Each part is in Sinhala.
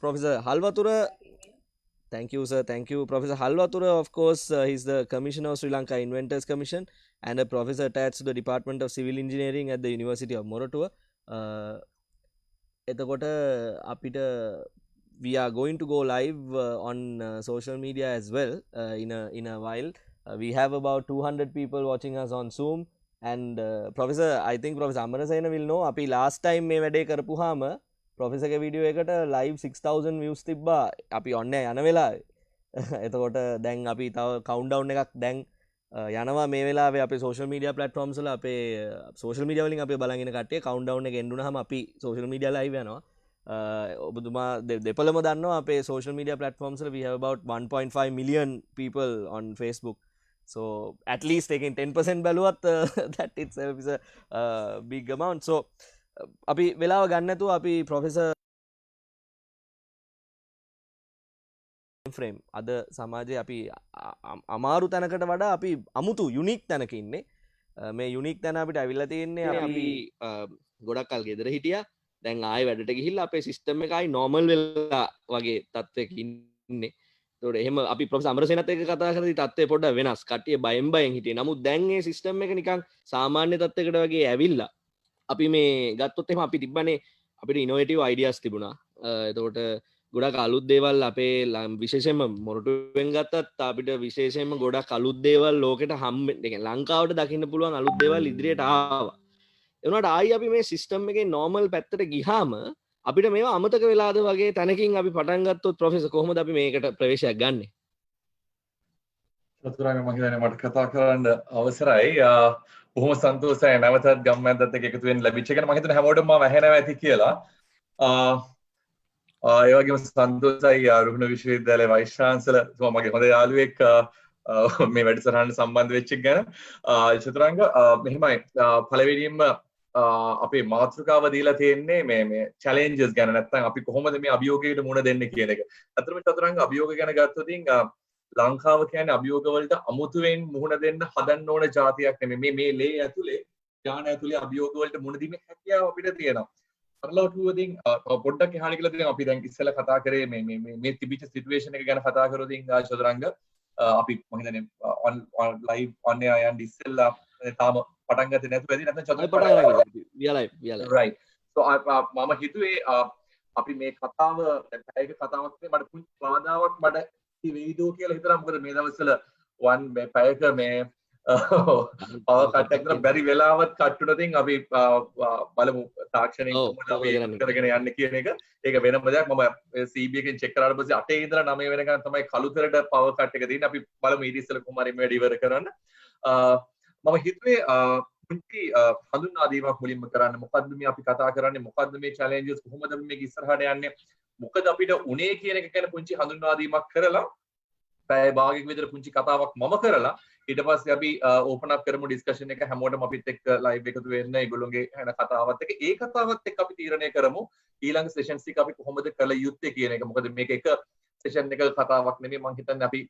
Professor Halwatura. Thank you, sir. Thank you, Professor Halwatura. Of course, he's the Commissioner of Sri Lanka Inventors Commission and a professor attached to the Department of Civil Engineering at the University of Moratuwa. එතකොට අපිට we are going to go live on social media as well in a while. We have about 200 people watching us on Zoom and Professor, I think Professor Amarasena will know අපි last time මේ වැඩේ කරපුවාම Professor ගේ වීඩියෝ එකට live 6000 views තිබ්බා අපි ඔන්න යන වෙලාවේ. එතකොට දැන් අපි තව countdown එකක් දැන් යනවා මේ වෙලාවේ අපේ social media platforms වල අපේ social media වලින් අපි බලන් ඉන්න කට්ටිය countdown එක එන්න උනහම අපි social media live යනවා. ඔබතුමා දෙපළම දන්නවා අපේ social media platforms වල we have about 1.5 million people on Facebook. So at least taking 10% බැලුවත් that itself is a big amount. So අපි වෙලාව ගන්න නැතුව අපි ප්‍රොෆෙසර් ෆ්‍රේම් අද සමාජයේ අපි අමාරු තැනකට වඩා අපි අමුතු යුනික් තැනක ඉන්නේ. මේ යුනික් තැන අපිට ඇවිල්ලා තියෙන්නේ අපි ගොඩක් කල් ගෙදර හිටියා. දැන් ආයෙ වැඩට ගිහිල්ලා අපේ සිස්ටම් එක ආයි නෝමල් වෙලා වගේ තත්ත්වයක ඉන්නේ. ඒතකොට එහෙම අපි ප්‍රොෆෙසර් අමරසේනත් එක්ක කතා කරද්දී තත්ත්වය පොඩ්ඩක් වෙනස්. කට්ටිය බයෙන් හිටියේ. නමුත් දැන් මේ සිස්ටම් එක නිකන් සාමාන්‍ය තත්ත්වයකට වගේ ඇවිල්ලා අපි මේ ගත්තොත් එහෙම අපි තිබ්බනේ අපිට ඉනෝවේටිව් අයිඩියාස් තිබුණා. එතකොට ගොඩක් අලුත් දේවල් අපේ විශේෂයෙන්ම මොරටුවෙන් ගත්තත් අපිට විශේෂයෙන්ම ගොඩක් අලුත් දේවල් ලෝකෙට හම්බෙන්න, ඒ කියන්නේ ලංකාවට දකින්න පුළුවන් අලුත් දේවල් ඉදිරියට ආවා. ඒ වුණාට ආයි අපි මේ සිස්ටම් එකේ නෝමල් පැත්තට ගියාම අපිට මේවා අමතක වෙලාද වගේ තැනකින් අපි පටන් ගත්තොත් ප්‍රොෆෙසර් කොහොමද අපි මේකට ප්‍රවේශයක් ගන්නෙ? චතුරාර්ය මම හිතන්නේ මට කතා කරන්න අවසරයි. බොහොම සන්තෝෂයි නැවතත් ගම්මැද්දත් එක්ක එකතු වෙන්න ලැබිච්ච එක. මම හිතන්නේ හැමෝටම මම ඇහෙනවා ඇති කියලා. ඒ වගේම සන්තෝෂයි රුහුණ විශ්වවිද්‍යාලයේ වයිස් චාන්සලර් මගේ හොඳ යාළුවෙක් මේ වැඩසටහනට සම්බන්ධ වෙච්ච එක ගැන. චතුරාංග මෙහෙමයි පළවෙනියෙන්ම අපේ මාතෘකාව දීලා තියෙන්නේ මේ challenges ගැන, නැත්නම් අපි කොහොමද මේ අභියෝගයකට මුහුණ දෙන්නේ කියන එක. අතරම චතුරාංග අභියෝග ගැන ගත්තොත් ලංකාව කියන්නේ අභියෝග වලට අමුතුවෙන් මුහුණ දෙන්න හදන්න ඕන જાතියක් නෙමෙයි. මේ ලේ ඇතුලේ ඥාන ඇතුලේ අභියෝග වලට මුහුණ දීමේ හැකියාව අපිට තියෙනවා. සරලව කිව්වොත් පොඩ්ඩක් එහාට කියලා දැන් අපි දැන් ඉස්සෙල්ලා කතා කරේ මේ තිබිච්ච සිටුේෂන් එක ගැන කතා කරොත් චතුරාංග අපි මම හිතන්නේ on live on air යන්න ඉස්සෙල්ලා තාම පටන් ගත්තේ නැතුව ඇති නැත්නම් චතුරාංග right. So මම හිතුවේ අපි මේ කතාව පැයක කතාවක් නේ මට පුංචි බාධාවක් මට වේදෝ කියලා හිතලා. මොකද මේ දවස්වල මේ පැයක මේ පවර් කට් එකක් බැරි වෙලාවත් කට්ටුන තින් අපි බලමු තාක්ෂණයෙන් කොහොමද කරගෙන යන්නේ කියන එක. ඒක වෙනම දෙයක්. මම CB එකෙන් චෙක් කරාට පස්සේ 8 ඉඳලා 9 වෙනකන් තමයි කළුතරට පවර් කට් එක තියෙන්නේ. අපි බලමු ඊට ඉස්සෙල්ලා කොහොම හරි මේ වැඩ ඉවර කරන්න. මම හිතුවේ පුංචි හඳුන්වා දීමක් මුලින්ම කරන්න. මොකද්ද මේ අපි කතා කරන්නේ, මොකද්ද මේ challenges, කොහොමද අපි මේක ඉස්සරහට යන්නේ, මොකද අපිට උනේ කියන එක ගැන පුංචි හඳුන්වා දීමක් කරලා පැය භාගයක විතර පුංචි කතාවක් මම කරලා ඊට පස්සේ අපි ඕපන් අප් කරමු ඩිස්කෂන් එක. හැමෝටම අපිත් එක්ක ලයිව් එකතු වෙන්න, ඒගොල්ලෝගේ හැන කතාවත් එක්ක ඒ කතාවත් එක්ක අපි තීරණය කරමු ඊළඟ සෙෂන්ස් ටික අපි කොහොමද කළ යුත්තේ කියන එක. මොකද මේක එක සෙෂන් එක කතාවක් නෙමෙයි. මම හිතන්නේ අපි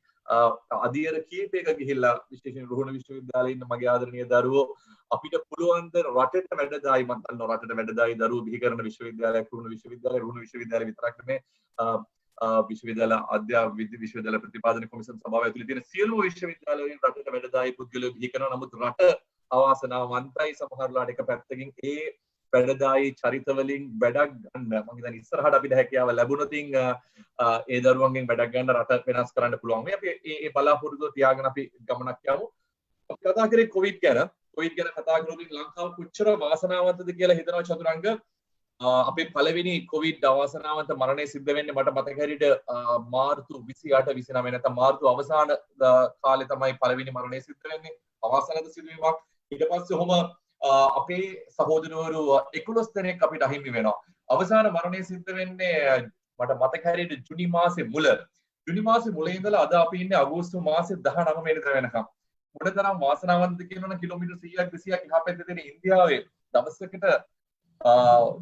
අධීර කීපයක ගිහිල්ලා විශේෂයෙන් රුහුණ විශ්වවිද්‍යාලයේ ඉන්න මගේ ආදරණීය දරුවෝ අපිට පුළුවන් ද රටට වැඩදායි, මම දන්නවා රටට වැඩදායි දරුවෝ බිහි කරන විශ්වවිද්‍යාලයක් රුහුණ විශ්වවිද්‍යාලය විතරක් නෙමෙයි විශ්වවිද්‍යාල අධ්‍යාපන විශ්වවිද්‍යාල ප්‍රතිපාදන කොමිසම් සභාව ඇතුළේ තියෙන සියලුම විශ්වවිද්‍යාලවලින් රටට වැඩදායි පුද්ගලයෝ බිහි කරනවා. නමුත් රට අවාසනාවන්තයි සමහරලාට එක පැත්තකින් ඒ වැඩදායි චරිත වලින් වැඩක් ගන්න. මම හිතන්නේ ඉස්සරහට අපිට හැකියාව ලැබුණොත් ඒ දරුවන්ගෙන් වැඩක් ගන්න රට වෙනස් කරන්න පුළුවන්. මේ අපි ඒ බලාපොරොත්තු තියාගෙන අපි ගමනක් යමු. අපි කතා කරේ කොවිඩ් ගැන. කොවිඩ් ගැන කතා කරනකොට ලංකාව කොච්චර වාසනාවන්තද කියලා හිතනවා චතුරංග. අපේ පළවෙනි කොවිඩ් අවාසනාවන්ත මරණය සිද්ධ වෙන්නේ මට මතක හැටියට මාර්තු 28 29 නැත්නම් මාර්තු අවසාන කාලේ තමයි පළවෙනි මරණය සිද්ධ වෙන්නේ. අවාසනාවන්ත සිදුවීමක්. ඊට පස්සේ ඔහොම අපේ සහෝදරවරු 11 දෙනෙක් අපිට අහිමි වෙනවා. අවසාන මරණය සිද්ධ වෙන්නේ මට මතක හැටියට ජුනි මාසේ මුල. ජුනි මාසේ මුල ඉඳලා අද අපි ඉන්නේ අගෝස්තු මාසේ 19 වෙනිදා වෙනකම්. මොනතරම් වාසනාවන්තද කියනවනම් කිලෝමීටර් 100ක් 200ක් එහා පැත්තේ තියෙන ඉන්දියාවේ දවසකට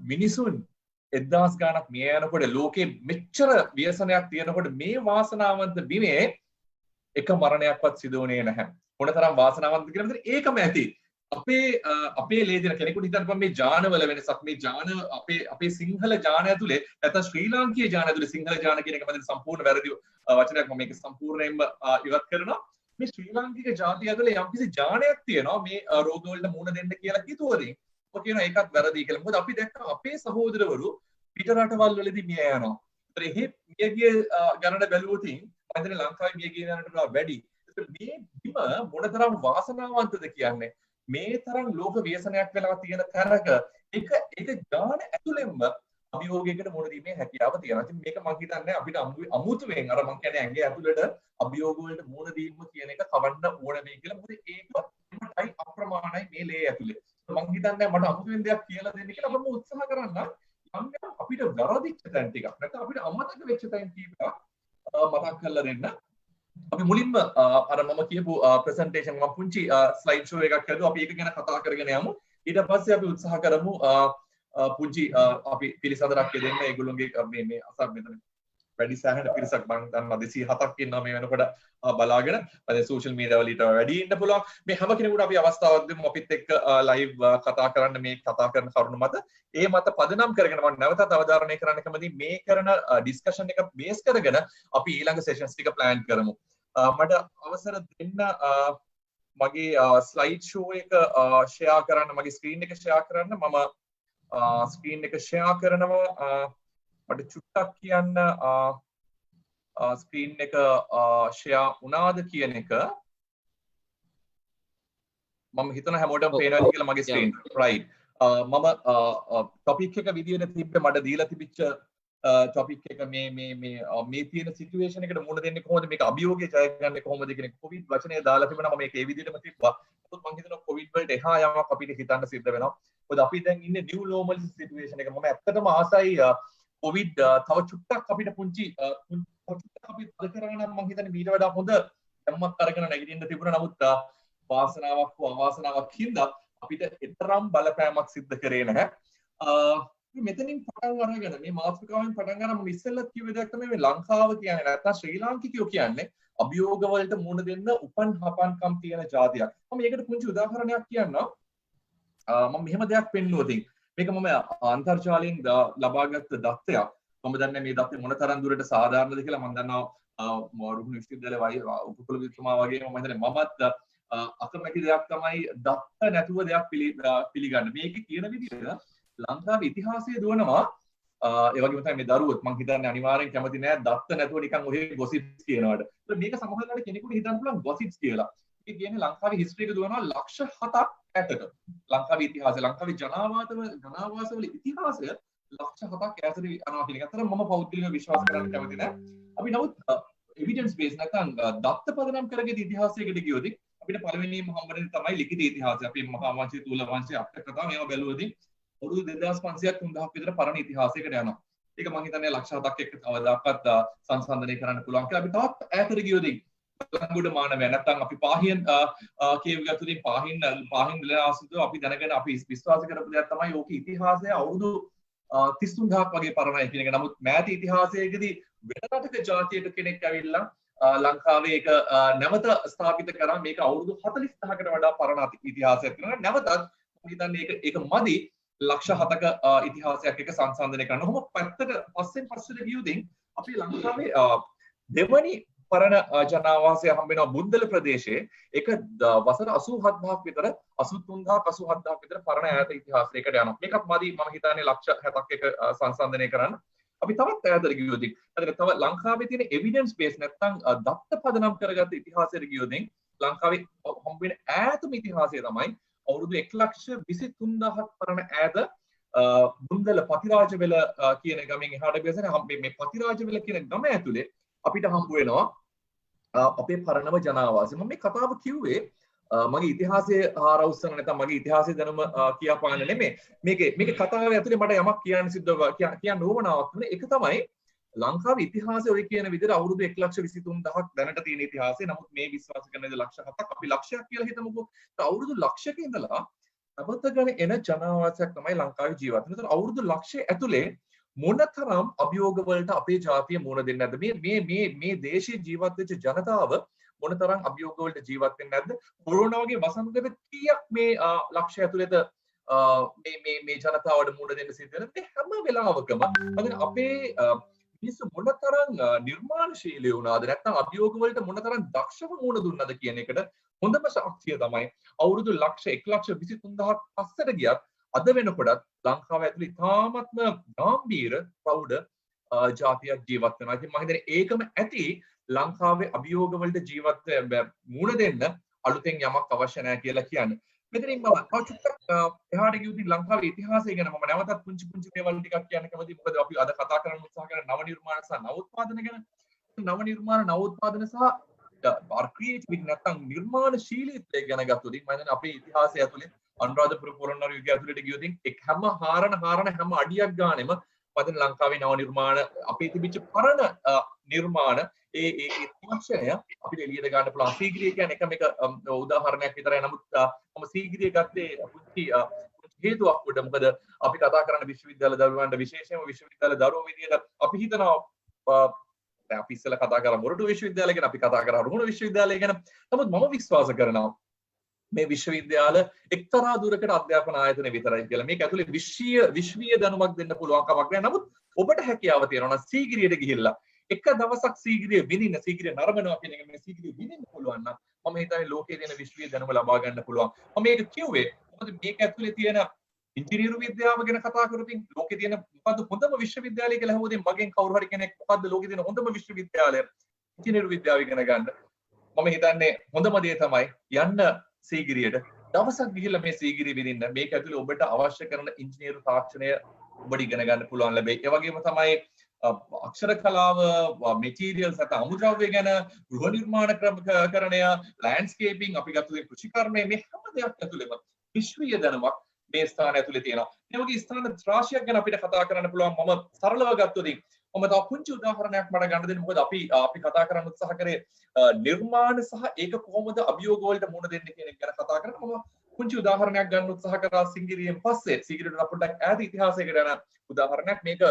මිනිසුන් 1000 ගාණක් මිය යනකොට ලෝකේ මෙච්චර ව්‍යසනයක් තියෙනකොට මේ වාසනාවන්ත බිමේ එක මරණයක්වත් සිදු වුණේ නැහැ. මොනතරම් වාසනාවන්තද කියන විදිහට ඒකම ඇති. අපේ ලේදින කෙනෙකුට හිතන්න මේ ජානවල වෙනසක් මේ ජාන අපේ සිංහල ජාන ඇතුලේ නැත්නම් ශ්‍රී ලාංකීය ජාන ඇතුලේ සිංහල ජාන කියන එක මම සම්පූර්ණ වැරදි වචනයක් මම මේක සම්පූර්ණයෙන්ම ඉවත් කරනවා මේ ශ්‍රී ලාංකික ජාතිය ඇතුලේ යම්කිසි ජානයක් තියෙනවා මේ රෝග වලට මුහුණ දෙන්න කියලා හිතුවදී ඔය කියන එකත් වැරදි කියලා මොකද අපි දැක්ක අපේ සහෝදරවරු පිට රටවල් වලදී මිය යනවා ඒතර එහෙ මියගිය ගණන බැලුවොත් මම හිතන්නේ ලංකාවේ මියගිය ගණනට වඩා වැඩි මේ බිම මොනතරම් වාසනාවන්තද කියන්නේ මේ තරම් ලෝක ව්‍යසනයක් වෙලා තියෙන තරක එක ගාන ඇතුළෙන්ම අභියෝගයකට මුහුණ දීමේ හැකියාව තියෙනවා. ඉතින් මේක මම හිතන්නේ අපිට අමුතුවෙන් අර මම කියන්නේ ඇඟේ ඇතුළට අභියෝග වලට මුහුණ දීම කියන එක කවන්න ඕන වෙයි කියලා. මොකද ඒකයි අප්‍රමාණයි මේ ලේ ඇතුළේ. මම හිතන්නේ මට අමුතුවෙන් දෙයක් කියලා දෙන්න කියලා මම උත්සාහ කරන්න යම් අපිට වැරදිච්ච තැන් ටිකක් නැත්නම් අපිට අමතක වෙච්ච තැන් ටික මතක් කරලා දෙන්න. අපි මුලින්ම අර මම කියපු ප්‍රසන්ටේෂන් මම පුංචි ස්ලයිඩ් ෂෝ එකක් හදුවා අපි ඒක ගැන කතා කරගෙන යමු ඊට පස්සේ අපි උත්සාහ කරමු පුංචි අපි පිළිසඳරක් දෙන්න ඒගොල්ලෝගේ මේ අසක් මෙතන වැඩි සෑහෙන පිරිසක් මම දන්නවා 207ක් ඉන්නවා මේ වෙනකොට බලාගෙන අද සෝෂල් මීඩියා වලට වැඩි ඉන්න පුළුවන් මේ හැම කෙනෙකුට අපි අවස්ථාවක් දෙමු අපිත් එක්ක ලයිව් කතා කරන්න මේ කතා කරන කරුණු මත ඒ මත පදනම් කරගෙන මම නැවතත් අවධාරණය කරන්න කැමතියි මේ කරන ඩිස්කෂන් එක බේස් කරගෙන අපි ඊළඟ සෙෂන්ස් ටික ප්ලෑන් කරමු මට අවසර දෙන්න මගේ ස්ලයිඩ් ෂෝ එක ෂෙයා කරන්න මගේ ස්ක්‍රීන් එක ෂෙයා කරන්න මම ස්ක්‍රීන් එක ෂෙයා කරනවා මට චුට්ටක් කියන්න ස්ක්‍රීන් එක ෂෙයා වුණාද කියන එක මම හිතන හැමෝටම පේනවා කියලා මගේ ස්ක්‍රීන් රයිට් මම ටොපික් එක විදියට තිබ්බේ මට දීලා තිබිච්ච ටොපික් එක මේ තියෙන සිටුේෂන් එකට මුහුණ දෙන්නේ කොහොමද මේක අභියෝගය ජය ගන්න කොහොමද කියන කොවිඩ් වචනය දාලා තිබුණා මම මේක ඒ විදිහටම තිබ්බා මම හිතනවා කොවිඩ් වලට එහා යමක් අපිට හිතන්න සිද්ධ වෙනවා මොකද අපි දැන් ඉන්නේ නිව් නෝමල් සිටුේෂන් එක මම ඇත්තටම ආසයි කොවිඩ් තව චුට්ටක් අපිට පුංචි චුට්ටක් අපි අද කරා නම් මම හිතන්නේ ඊට වඩා හොඳ ධම්මක් අරගෙන නැගිටින්න තිබුණා නමුත් වාසනාවක් හෝ අවාසනාවක් හින්දා අපිට එතරම් බලපෑමක් සිද්ධ කරේ නැහැ මෙතනින් පටන් අරගෙන මේ මාතෘකාවෙන් පටන් ගන්න මම ඉස්සෙල්ලත් කිව්ව දෙයක් තමයි මේ ලංකාව කියන්නේ නැත්නම් ශ්‍රී ලාංකිකයෝ කියන්නේ අභියෝග වලට මුහුණ දෙන්න උපන් හපන්කම් තියෙන ජාතියක්. මම මේකට පුංචි උදාහරණයක් කියන්නම්. මම මෙහෙම දෙයක් පෙන්නුවොතින් මේක මම අන්තර්ජාලයෙන් ලබාගත් දත්තයක්. මම දන්නේ මේ දත්තේ මොන තරම් දුරට සාධාරණද කියලා මම දන්නවා රුහුණු විශ්වවිද්‍යාලයේ උපකුලපතිතුමා වගේ මම හිතන්නේ මමත් අකමැති දෙයක් තමයි දත්ත නැතුව දෙයක් පිළිගන්න. මේකේ කියන විදිහට ලංකාවේ ඉතිහාසය දුවනවා ඒ වගේම තමයි මේ දරුවොත් මම හිතන්නේ අනිවාර්යෙන් කැමති නෑ දත්ත නැතුව නිකන් ඔහේ ගොසිප්ස් කියනවාට. ඒත් මේක සමහරවිට කෙනෙකුට හිතන්න පුළුවන් ගොසිප්ස් කියලා. ඒ කියන්නේ ලංකාවේ හිස්ටරි එක දුවනවා ලක්ෂ 7ක් ඈතට. ලංකාවේ ඉතිහාසය ලංකාවේ ජනාවාසවල ඉතිහාසය ලක්ෂ 7ක් ඈතට යනවා කියන එක. අතර මම පෞද්ගලිකව විශ්වාස කරන්න කැමති නෑ. අපි නමුත් එවිඩන්ස් බේස් නැත්නම් දත්ත පදනම් කරගෙන ඉතිහාසයකට ගියොත් අපිට පළවෙනිම හම්බෙන්නේ තමයි ලිඛිත ඉතිහාසය. අපි මහා වංශය තුල වංශය අට කතා මේවා බැලුවොත් අවුරුදු 2500ක් 3000ක් විතර පරණ ඉතිහාසයකට යනවා. ඒක මම හිතන්නේ ලක්ෂ 7ක් එක්ක කවදාකවත් සංසන්දනය කරන්න පුළුවන් කියලා අපි තවත් ඈතට ගියොත් ලංගුඩ මානවය නැත්නම් අපි පාහියන් කියවගත්තුලින් පාහින් නිලනාසුදු අපි දැනගෙන අපි විශ්වාස කරපු දෙයක් තමයි ඕක ඉතිහාසය අවුරුදු 33000ක් වගේ පරණයි කියන එක. නමුත් මෑත ඉතිහාසයේදී වෙන රටක ජාතියක කෙනෙක් ඇවිල්ලා ලංකාවේ ඒක නැවත ස්ථාපිත කරා මේක අවුරුදු 40000කට වඩා පරණ ඉතිහාසයක් වෙනවා. නැවතත් මම හිතන්නේ ඒක මදි ලක්ෂ 7ක ඉතිහාසයක් එක සංසන්දනය කරන්න. ඔහොම පස්සට ගියොතින් අපි ලංකාවේ දෙවනි පරණ ජනාවාසය හම්බ වෙනවා බුද්දල ප්‍රදේශයේ. ඒක වසර 87000ක් විතර 83000ක් 87000ක් විතර පරණ ඈත ඉතිහාසයකට යනවා. මේකත් මදි මම හිතන්නේ ලක්ෂ 70ක් එක සංසන්දනය කරන්න. අපි තවත් ඈතට ගියොතින් තව ලංකාවේ තියෙන එවිඩන්ස් බේස් නැත්නම් දත්ත පදනම් කරගත්ත ඉතිහාසයට ගියොතින් ලංකාවේ හම්බ වෙන ඈතම ඉතිහාසය තමයි අවුරුදු 1,23,000ක් පරණ ඈත බුන්දල පතිරාජවෙල කියන ගමෙන් එහාට ගියසන මේ පතිරාජවෙල කියන ගම ඇතුලේ අපිට හම්බ වෙනවා අපේ පරණම ජනාවාසය. මම මේ කතාව කිව්වේ මගේ ඉතිහාසයේ ආරවුස්සන නැත්නම් මගේ ඉතිහාසයේ දැනුම කියාපාන්න නෙමෙයි. මේකේ කතාව ඇතුලේ මට යමක් කියන්න කියන්න ඕවනාවක් තුනේ. ඒක තමයි ලංකාවේ ඉතිහාසය ඔය කියන විදිහට අවුරුදු 1,23,000ක් දැනට තියෙන ඉතිහාසය. නමුත් මේ විශ්වාස කරන දේ ලක්ෂ 7ක් අපි ලක්ෂයක් කියලා හිතමුකෝ. අවුරුදු ලක්ෂයක ඉඳලා අවතගෙන එන ජනාවාසයක් තමයි ලංකාවේ ජීවත් වෙන. අවුරුදු ලක්ෂය ඇතුලේ මොනතරම් අභියෝග වලට අපේ ජාතිය මුහුණ දෙන්නේ නැද්ද? මේ දේශයේ ජීවත් වෙච්ච ජනතාව මොනතරම් අභියෝග වලට ජීවත් වෙන්නේ නැද්ද? කොරෝනා වගේ වසංගත කීයක් මේ ලක්ෂය ඇතුළත මේ ජනතාවට මුහුණ දෙන්න සිද්ධ වෙනද? හැම වෙලාවකම අපේ මිනිස්සු මොනතරම් නිර්මාණශීලී වුණාද නැත්නම් අභියෝග වලට මොනතරම් දක්ෂව මුහුණ දුන්නද කියන එකට හොඳම සාක්ෂිය තමයි අවුරුදු 1,23,000ක් පස්සට ගියත් අද වෙනකොටත් ලංකාව ඇතුළේ ඉතාමත්ම ගැඹීර ප්‍රෞಢ ජාතියක් ජීවත් වෙනවා. ඉතින් මම හිතන්නේ ඒකම ඇති ලංකාවේ අභියෝග වලට ජීවත් මුහුණ දෙන්න අලුතෙන් යමක් අවශ්‍ය නැහැ කියලා කියන්නේ. මෙතනින් මම චුට්ටක් එහාට ගියොත් ලංකාවේ ඉතිහාසය ගැන මම නැවතත් පුංචි දේවල් ටිකක් කියන්න කැමතියි. මොකද අපි අද කතා කරන්න උත්සාහ කරන නව නිර්මාණ සහ නවෝත්පාදන ගැන. නව නිර්මාණ නවෝත්පාදන සහ ක්‍රියේටිවිටි නැත්නම් නිර්මාණශීලීත්වය ගැන ගත්තොත් මම හිතන්නේ අපේ ඉතිහාසය ඇතුලේ අනුරාධපුර පොළොන්නරු යුගය ඇතුළට ගියොත් එක් හැම හැම අඩියක් ගානෙම මම ලංකාවේ නව නිර්මාණ අපේ තිබිච්ච පරණ නිර්මාණ ඒ තාක්ෂණය අපිට එළියට ගන්න පුළුවන්. සීගිරිය කියන්නේ එකම එක උදාහරණයක් විතරයි. නමුත් මම සීගිරිය ගත්තේ පුංචි හේතුවක් උඩ. මොකද අපි කතා කරන විශ්වවිද්‍යාල දරුවන්ට විශේෂයෙන්ම විශ්වවිද්‍යාල දරුවෝ විදියට අපි හිතනවා අපි ඉස්සෙල්ලා කතා කරා මොරටු විශ්වවිද්‍යාලය ගැන, අපි කතා කරා රුහුණ විශ්වවිද්‍යාලය ගැන. නමුත් මම විශ්වාස කරනවා මේ විශ්වවිද්‍යාල එක්තරා දුරකට අධ්‍යාපන ආයතන විතරයි කියලා. මේක ඇතුලේ විශ්වීය දැනුමක් දෙන්න පුළුවන් කමක් නැහැ. නමුත් ඔබට හැකියාව තියෙනවා නම් සීගිරියට ගිහිල්ලා එක දවසක් සීගිරිය විඳින්න, සීගිරිය නරඹනවා කියන එක මේ සීගිරිය විඳින්න පුළුවන් නම් මම හිතන්නේ ලෝකයේ තියෙන විශ්වීය දැනුම ලබා ගන්න පුළුවන්. මම මේක කිව්වේ මොකද මේක ඇතුලේ තියෙන ඉංජිනේරු විද්‍යාව ගැන කතා කරොත් ලෝකයේ තියෙන මොකද්ද හොඳම විශ්වවිද්‍යාලය කියලා අහුවොත් මගෙන් කවුරු හරි කෙනෙක් මොකද්ද ලෝකයේ තියෙන හොඳම විශ්වවිද්‍යාලය ඉංජිනේරු විද්‍යාව ඉගෙන ගන්න මම හිතන්නේ හොඳම දේ තමයි යන්න සීගිරියට දවසක් ගිහිල්ලා මේ සීගිරිය විඳින්න. මේක ඇතුලේ ඔබට අවශ්‍ය කරන ඉංජිනේරු තාක්ෂණය ඔබට ඉගෙන ගන්න පුළුවන් ලැබෙයි. ඒ වගේම තමයි අක්ෂර කලාව, මෙටීරියල්ස් නැත්නම් අමුද්‍රව්‍ය ගැන, ගෘහ නිර්මාණ ක්‍රමකරණය, ලෑන්ඩ්ස්කේපින්, අපි ගත්තොත් කෘෂිකර්මය, මේ හැම දෙයක් ඇතුළේම විශ්වීය දැනුමක් මේ ස්ථාන ඇතුලේ තියෙනවා. මේ වගේ ස්ථාන රාශියක් ගැන අපිට කතා කරන්න පුළුවන්. මම සරලව ගත්තොත් මම තව පුංචි උදාහරණයක් මට ගන්න දෙන්න. මොකද අපි කතා කරන්න උත්සාහ කරේ නිර්මාණ සහ ඒක කොහොමද අභියෝග වලට මුහුණ දෙන්නේ කියන එක ගැන කතා කරලා මම පුංචි උදාහරණයක් ගන්න උත්සාහ කරා සීගිරියෙන් පස්සේ. සීගිරියට පොඩ්ඩක් ඈත ඉතිහාසයකට යන උදාහරණයක්. මේක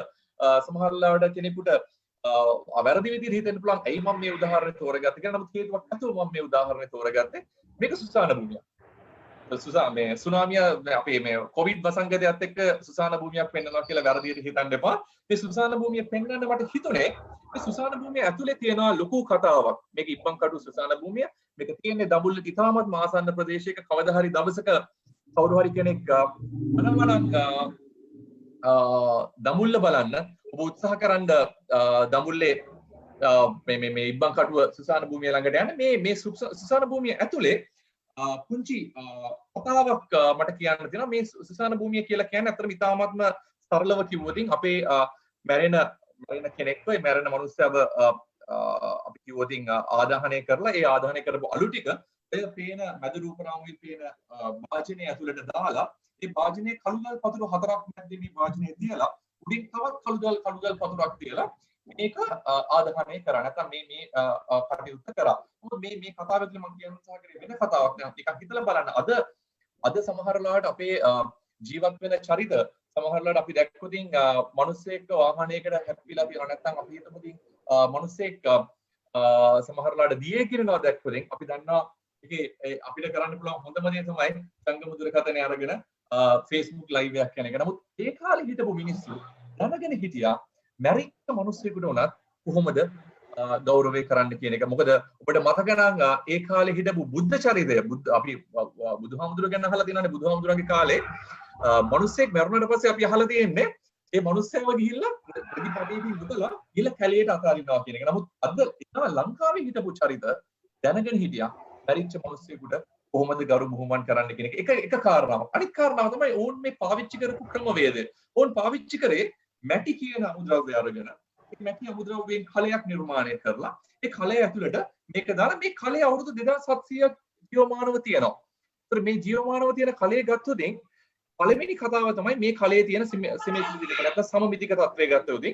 සමහරවිට කෙනෙකුට වැරදි විදිහට හිතෙන්න පුළුවන්. ඇයි මම මේ උදාහරණය තෝරගත්තේ කියලා. නමුත් හේතුවක් නැතුව මම මේ උදාහරණය තෝරගත්තේ. මේක සුසාන භූමියක්. මේ සුනාමිය අපේ මේ කොවිඩ් වසංගතයත් එක්ක සුසාන භූමියක් පෙන්වනවා කියලා වැරදියට හිතන්න එපා. මේ සුසාන භූමිය පෙන්වන්න මට හිතුනේ මේ සුසාන භූමිය ඇතුලේ තියෙනවා ලොකු කතාවක්. මේක ඉබ්බන්කඩු සුසාන භූමිය. මේක තියෙන්නේ දඹුල්ල ඉතාමත් ආසන්න ප්‍රදේශයක. කවදා හරි දවසක කවුරු හරි කෙනෙක් දඹුල්ල බලන්න ඔබ උත්සාහ කරන්න දඹුල්ලේ මේ ඉබ්බන්කඩුව සුසාන භූමිය ළඟට යන්න. මේ සුසාන භූමිය ඇතුලේ පුංචි කතාවක් මට කියන්න තියෙනවා. මේ සුසාන භූමිය කියලා කියන්නේ අතරම ඉතාමත්ම සරලව කිව්වොත් අපේ මැරෙන කෙනෙක්ව මැරෙන මනුස්සයව අපි කිව්වොත් ආදාහනය කරලා ඒ ආදාහනය කරපු අලු ටික ඒ පේන මැද රූපරාමුවේ පේන වාජනයේ ඇතුළට දාලා ඒ වාජනයේ කළුගල් පතුරු හතරක් මැද්දේ මේ වාජනයේ තියලා උඩින් තවත් කළුගල් පතුරක් තියලා මේක ආදාහනය කරා. නැත්නම් මේ කටයුත්ත කරා. මේ කතාව ඇතුළේ මම කියන්න උත්සාහ කරේ වෙන කතාවක් නෙවෙයි. ටිකක් හිතලා බලන්න. අද සමහරලාට අපේ ජීවත් වෙන චරිත සමහරලාට අපි දැක්කොත් මිනිස්සෙක් වාහනයකට හැප්පිලා තියෙනවා. නැත්නම් අපි හිතමුද මිනිස්සෙක් සමහරලාට දියේ කිරනවා දැක්කොත් අපි දන්නවා ඒකේ අපිට කරන්න පුළුවන් හොඳම දේ තමයි සංගම දුරකථනය අරගෙන Facebook live එකක් කරන එක. නමුත් ඒ කාලේ හිටපු මිනිස්සු දැනගෙන හිටියා මැරිච්ච මිනිස්සෙකුට උනත් කොහොමද ගෞරවය කරන්න කියන එක. මොකද ඔබට මතක නම් ඒ කාලේ හිටපු බුද්ධ චරිතය අපි බුදුහාමුදුරුවෝ ගැන අහලා තියෙනවානේ. බුදුහාමුදුරුවන්ගේ කාලේ මිනිස්සෙක් මැරුණාට පස්සේ අපි අහලා තියෙන්නේ ඒ මිනිස්සයව ගිහිල්ලා ප්‍රතිපදේදී මුදලා ගිහිල්ලා කැලියට අතාරිනවා කියන එක. නමුත් අද ලංකාවේ හිටපු චරිත දැනගෙන හිටියා මැරිච්ච මිනිස්සෙකුට කොහොමද ගරු බුහුමන් කරන්න කියන එක. එක කාරණාවක්. අනිත් කාරණාව තමයි ඕන් මේ පාවිච්චි කරපු ක්‍රමවේදය. ඕන් පාවිච්චි කරේ මැටි කියන අමුද්‍රව්‍ය අරගෙන මැටි අමුද්‍රව්‍යයෙන් කලයක් නිර්මාණය කරලා ඒ කලය ඇතුළට මේක දාලා මේ කලය අවුරුදු 2700ක් ජීවමානව තියෙනවා. ඒතර මේ ජීවමානව තියෙන කලය ගත්තොත් පළවෙනි කතාව තමයි මේ කලයේ තියෙන සිමෙට්‍රික නැත්නම් සමමිතික තත්ත්වය ගත්තොත්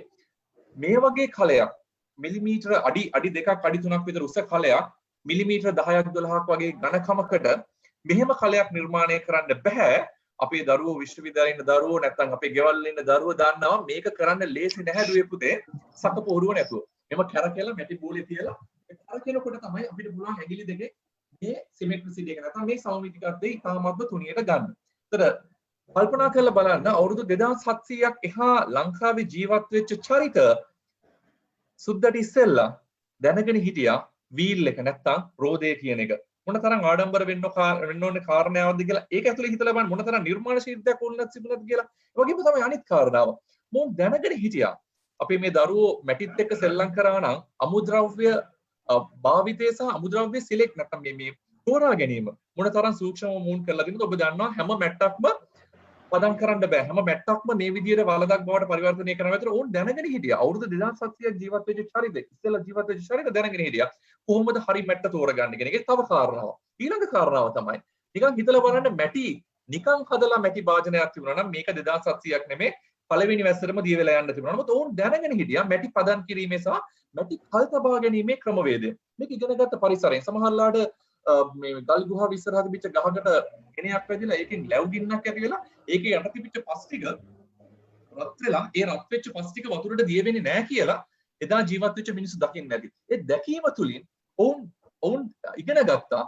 මේ වගේ කලයක් මිලිමීටර අඩි 2ක් අඩි 3ක් විතර උස කලයක් මිලිමීටර 10ක් 12ක් වගේ ඝනකමකට මෙහෙම කලයක් නිර්මාණය කරන්න බෑ. අපේ දරුවෝ විශ්වවිද්‍යාලේ ඉන්න දරුවෝ නැත්නම් අපේ ගෙවල් වල ඉන්න දරුවෝ දන්නවා මේක කරන්න ලේසි නැහැ දුවේ පුතේ සකපොරුව නැතුව. එම කැරකෙලා මැටි බෝලේ තියලා අර කෙනෙකුට තමයි අපිට පුළුවන් ඇඟිලි දෙකේ මේ සිමෙට්‍රිසිටි එක නැත්නම් මේ සමමිතිකත්වයේ ඉතාමත්ම තුනියට ගන්න. ඒතර කල්පනා කරලා බලන්න අවුරුදු 2700ක් එහා ලංකාවේ ජීවත් වෙච්ච චරිත සුද්දට ඉස්සෙල්ලා දැනගෙන හිටියා වීල් එක නැත්තම් රෝදේ කියන එක මොනතරම් ආඩම්බර වෙන්න ඕනේ කාරණාවක්ද කියලා ඒක ඇතුලේ හිතලා බලන්න මොනතරම් නිර්මාණශීලීත්වයක් ඕනත් තිබුණත් කියලා. ඒ වගේම තමයි අනිත් කාරණාව. මොන් දැනගෙන හිටියා අපි මේ දරුවෝ මැටිත් එක්ක සෙල්ලම් කරා නම් අමුද්‍රව්‍ය භාවිතය සහ අමුද්‍රව්‍ය සිලෙක්ට් නැත්තම් මේ තෝරා ගැනීම මොනතරම් සූක්ෂමව මුන් කරලා දෙනවද ඔබ දන්නවා හැම මැට්ටක්ම පදම් කරන්න බෑ හැම මැට්ටක්ම මේ විදිහට වලදක් බවට පරිවර්තනය කරනවා විතර ඕන් දැනගෙන හිටියා අවුරුදු 2700ක් ජීවත් වෙච්ච චරිතෙක් ඉස්සෙල්ලා ජීවත් වෙච්ච චරිත දැනගෙන හිටියා කොහොමද හරි මැට්ට තෝරගන්නේ කියන එක තව කාරණාවක් ඊළඟ කාරණාව තමයි නිකන් හිතලා බලන්න මැටි නිකන් හදලා මැටි භාජනයක් තිබුණා නම් මේක 2700ක් නෙමෙයි පළවෙනි වැස්සටම දිය වෙලා යන්න තිබුණා නමුත් ඕන් දැනගෙන හිටියා මැටි පදම් කිරීමේ සහ මැටි කල් තබා ගැනීමේ ක්‍රමවේදය මේක ඉගෙන ගත්ත පරිසරයෙන් සමහරලාට මේ ගල් ගුහාව ඉස්සරහා තිබිච්ච ගහකට ගෙනයක් වැදිලා ඒකෙන් ලැබ් ගින්නක් ඇති වෙලා ඒකේ යට තිබිච්ච පස් ටික රත් වෙලා ඒ රත් වෙච්ච පස් ටික වතුරට දිය වෙන්නේ නැහැ කියලා එදා ජීවත් වෙච්ච මිනිස්සු දකින්නේ නැති. ඒ දැකීම තුලින් ඔවුන් ඉගෙන ගත්තා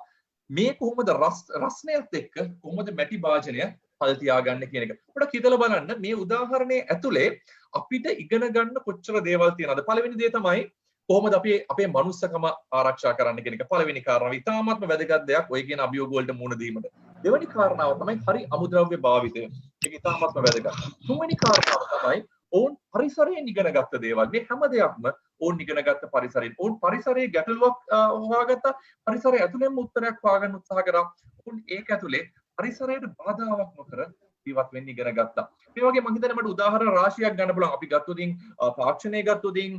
මේ කොහොමද රස්නයත් එක්ක කොහොමද මැටි භාජනය පල් තියාගන්න කියන එක. පොඩ්ඩක් හිතලා බලන්න මේ උදාහරණයේ ඇතුලේ අපිට ඉගෙන ගන්න කොච්චර දේවල් තියෙනවද? පළවෙනි දේ තමයි කොහොමද අපි අපේ මනුස්සකම ආරක්ෂා කරන්න කියන එක පළවෙනි කාරණාව. ඉතාමත්ම වැදගත් දෙයක් ඔය කියන අභියෝග වලට මුහුණ දීමට. දෙවෙනි කාරණාව තමයි හරි අමුද්‍රව්‍ය භාවිතය. ඒක ඉතාමත්ම වැදගත්. තුන්වෙනි කාරණාව තමයි ඕන් පරිසරයෙන් ඉගෙන ගත්ත දේවල්. මේ හැම දෙයක්ම ඕන් ඉගෙන ගත්ත පරිසරයෙන්. ඕන් පරිසරයේ ගැටලුවක් හොයාගත්තා. පරිසරය ඇතුළෙන්ම උත්තරයක් හොයාගන්න උත්සාහ කරා. ඕන් ඒක ඇතුලේ පරිසරයට බාධාවක් නොකර ජීවත් වෙන්න ඉගෙන ගත්තා. මේ වගේ මම හිතන්නේ මට උදාහරණ රාශියක් ගන්න පුළුවන්. අපි ගත්තොතින් තාක්ෂණය ගත්තොතින්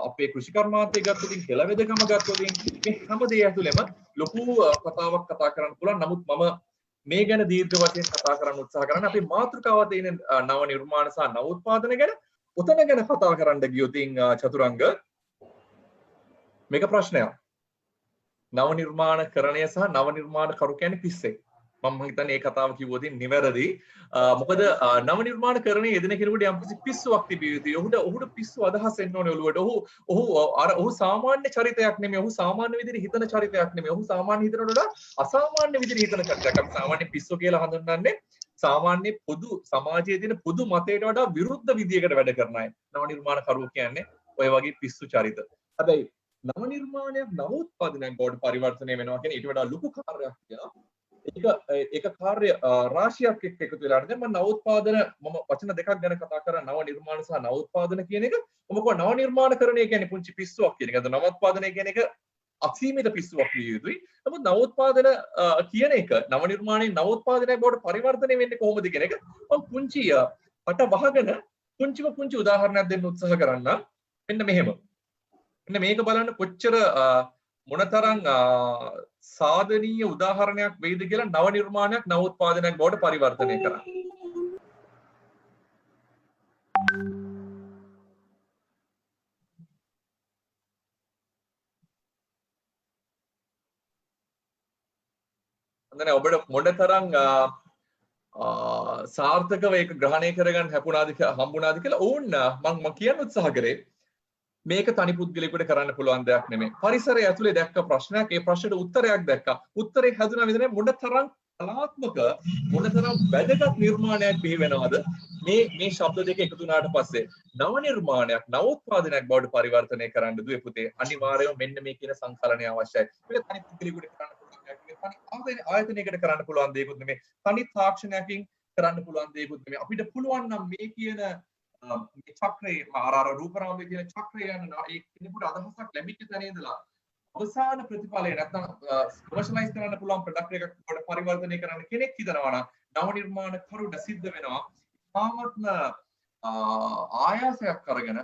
අපේ කෘෂිකර්මාන්තය ගත්තොතින් කෙළවෙදකම ගත්තොතින් මේ හැම දෙය ඇතුළෙම ලොකු කතාවක් කතා කරන්න පුළුවන්. නමුත් මම මේ ගැන දීර්ඝ වශයෙන් කතා කරන්න උත්සාහ කරන්නේ අපේ මාතෘකාව තියෙන නව නිර්මාණ සහ නව උත්පාදන ගැන. උතන ගැන කතා කරන්න ගියොතින් චතුරංග මේක ප්‍රශ්නයක්. නව නිර්මාණකරණය සහ නව නිර්මාණ කරු කියන්නේ පිස්සෙක්. මම හිතන්නේ මේ කතාව කිව්වොතින් නිවැරදි. මොකද නව නිර්මාණකරණයේ යෙදෙන කෙනෙකුට යම්කිසි පිස්සුවක් තිබිය යුතුයි. ඔහුට පිස්සු අදහස් එන්න ඕනේ ඔළුවට. ඔහු සාමාන්‍ය චරිතයක් නෙමෙයි. ඔහු සාමාන්‍ය විදිහට හිතන චරිතයක් නෙමෙයි. ඔහු සාමාන්‍ය හිතනට වඩා අසාමාන්‍ය විදිහට හිතන චරිතයක්. අපි සාමාන්‍ය පිස්සු කියලා හඳුන්වන්නේ සාමාන්‍ය පොදු සමාජයේ තියෙන පොදු මතයට වඩා විරුද්ධ විදියකට වැඩ කරන අය. නව නිර්මාණකරුවෝ කියන්නේ ඔය වගේ පිස්සු චරිත. හැබැයි නව නිර්මාණයක් නව උත්පාදනයක් බවට පරිවර්තනය වෙනවා කියන්නේ ඊට වඩා ලොකු කාර්යයක් කියලා. ඒක කාර්ය රාශියක් එක්ක එකතු වෙලා ඉන්නේ. මම නවෝත්පාදන මම වචන දෙකක් ගැන කතා කරා නව නිර්මාණ සහ නවෝත්පාදන කියන එක. මම කිව්වා නව නිර්මාණකරණය කියන්නේ පුංචි පිස්සුවක් කියන එක. අද නවෝත්පාදනය කියන එක අසීමිත පිස්සුවක් විය යුතුයි. නමුත් නවෝත්පාදන කියන එක නව නිර්මාණයේ නවෝත්පාදනයක් බවට පරිවර්තනය වෙන්නේ කොහොමද කියන එක මම පුංචි අට වහගෙන පුංචි උදාහරණයක් දෙන්න උත්සාහ කරන්න. මෙන්න මෙහෙම. මෙන්න මේක බලන්න කොච්චර මොනතරම් සාධනීය උදාහරණයක් වෙයිද කියලා නව නිර්මාණයක් නව උත්පාදනයක් බවට පරිවර්තනය කරා. අන්න ඔබට මොනතරම් සාර්ථකව ඒක ග්‍රහණය කරගන්න හම්බුණාද කියලා ඕන්න මම කියන්න උත්සාහ කරේ. මේක තනි පුද්ගලයෙකුට කරන්න පුළුවන් දෙයක් නෙමෙයි. පරිසරය ඇතුලේ දැක්ක ප්‍රශ්නයක් ඒ ප්‍රශ්නෙට උත්තරයක් දැක්කා. උත්තරේ හැදුනා විතරයි මොනතරම් කලාත්මක මොනතරම් වැදගත් නිර්මාණයක් බිහි වෙනවද මේ ශබ්ද දෙක එකතු වුණාට පස්සේ නව නිර්මාණයක් නව උත්පාදනයක් බවට පරිවර්තනය කරන්න දුවේ පුතේ. අනිවාර්යයෙන්ම මෙන්න මේ කියන සංකලනය අවශ්‍යයි. මේක තනි පුද්ගලයෙකුට කරන්න පුළුවන් දෙයක් නෙමෙයි. තනි ආයතනයකට කරන්න පුළුවන් දෙයක්ුත් නෙමෙයි. තනි තාක්ෂණයකින් කරන්න පුළුවන් දෙයක්ුත් නෙමෙයි. අපිට පුළුවන් නම් මේ කියන මේ චක්‍රයේ ආරාර රූපරාමයේ කියන චක්‍රය යන ඒ කෙනෙකුට අදහසක් ලැබිච්ච තැන ඉඳලා අවසාන ප්‍රතිඵලය නැත්නම් කමර්ෂලයිස් කරන්න පුළුවන් ප්‍රොඩක්ට් එකක් වලට පරිවර්තනය කරන්න කෙනෙක් හිතනවා නම් නව නිර්මාණ කරුණ සිද්ධ වෙනවා තාමත්ම ආයාසයක් අරගෙන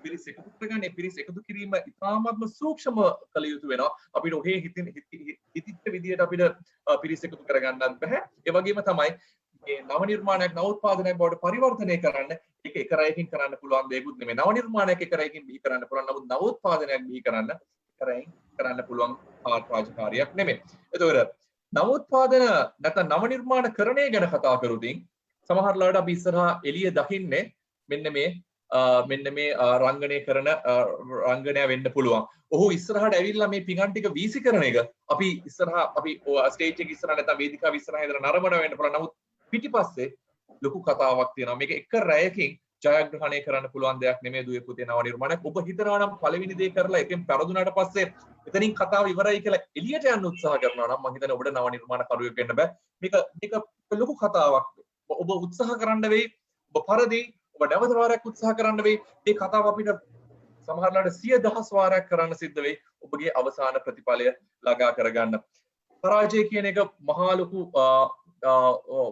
පිරිස් එකතු කරගන්න ඒ පිරිස් එකතු කිරීම ඉතාමත්ම සූක්ෂම කළ යුතු වෙනවා අපිට ඔහේ හිතිච්ච විදියට අපිට පිරිස් එකතු කරගන්නත් බෑ ඒ වගේම තමයි මේ නව නිර්මාණයක් නව උත්පාදනයක් බවට පරිවර්තනය කරන්න ඒක එක රැයකින් කරන්න පුළුවන් දෙයක්ුත් නෙමෙයි නව නිර්මාණයක් එක රැයකින් බිහි කරන්න පුළුවන් නමුත් නව උත්පාදනයක් බිහි කරන්න කරයින් කරන්න පුළුවන් රාජකාරියක් නෙමෙයි එතකොට නව උත්පාදන නැත්නම් නව නිර්මාණකරණය ගැන කතා කරුදින් සමහරලාට අපි ඉස්සරහා එළිය දකින්නේ මෙන්න මේ මෙන්න මේ රංගනය කරන රංගනය වෙන්න පුළුවන්. ඔහු ඉස්සරහට ඇවිල්ලා මේ පිඟන් ටික වීසි කරන එක අපි ඉස්සරහා අපි ස්ටේජ් එක ඉස්සරහ නැත්නම් වේදිකාව ඉස්සරහා ඉඳලා නරඹන වෙන්න පුළුවන්. නමුත් පිටිපස්සේ ලොකු කතාවක් තියෙනවා. මේක එක රැයකින් ජයග්‍රහණය කරන්න පුළුවන් දෙයක් නෙමෙයි දුවේ පුතේ නව නිර්මාණයක්. ඔබ හිතනවා නම් පළවෙනි දේ කරලා එකෙන් පෙරදුනාට පස්සේ එතනින් කතාව ඉවරයි කියලා එළියට යන්න උත්සාහ කරනවා නම් මම හිතන්නේ ඔබට නව නිර්මාණ කරුවෙක් වෙන්න බෑ. මේක ලොකු කතාවක්. ඔබ උත්සාහ කරන්න වෙයි. ඔබ පරදී ඔබ නැවත වාරයක් උත්සාහ කරන්න වෙයි. මේ කතාව අපිට සමහරවිට 100,000 වාරයක් කරන්න සිද්ධ වෙයි. ඔබගේ අවසාන ප්‍රතිඵලය ළඟා කරගන්න. පරාජය කියන එක මහා ලොකු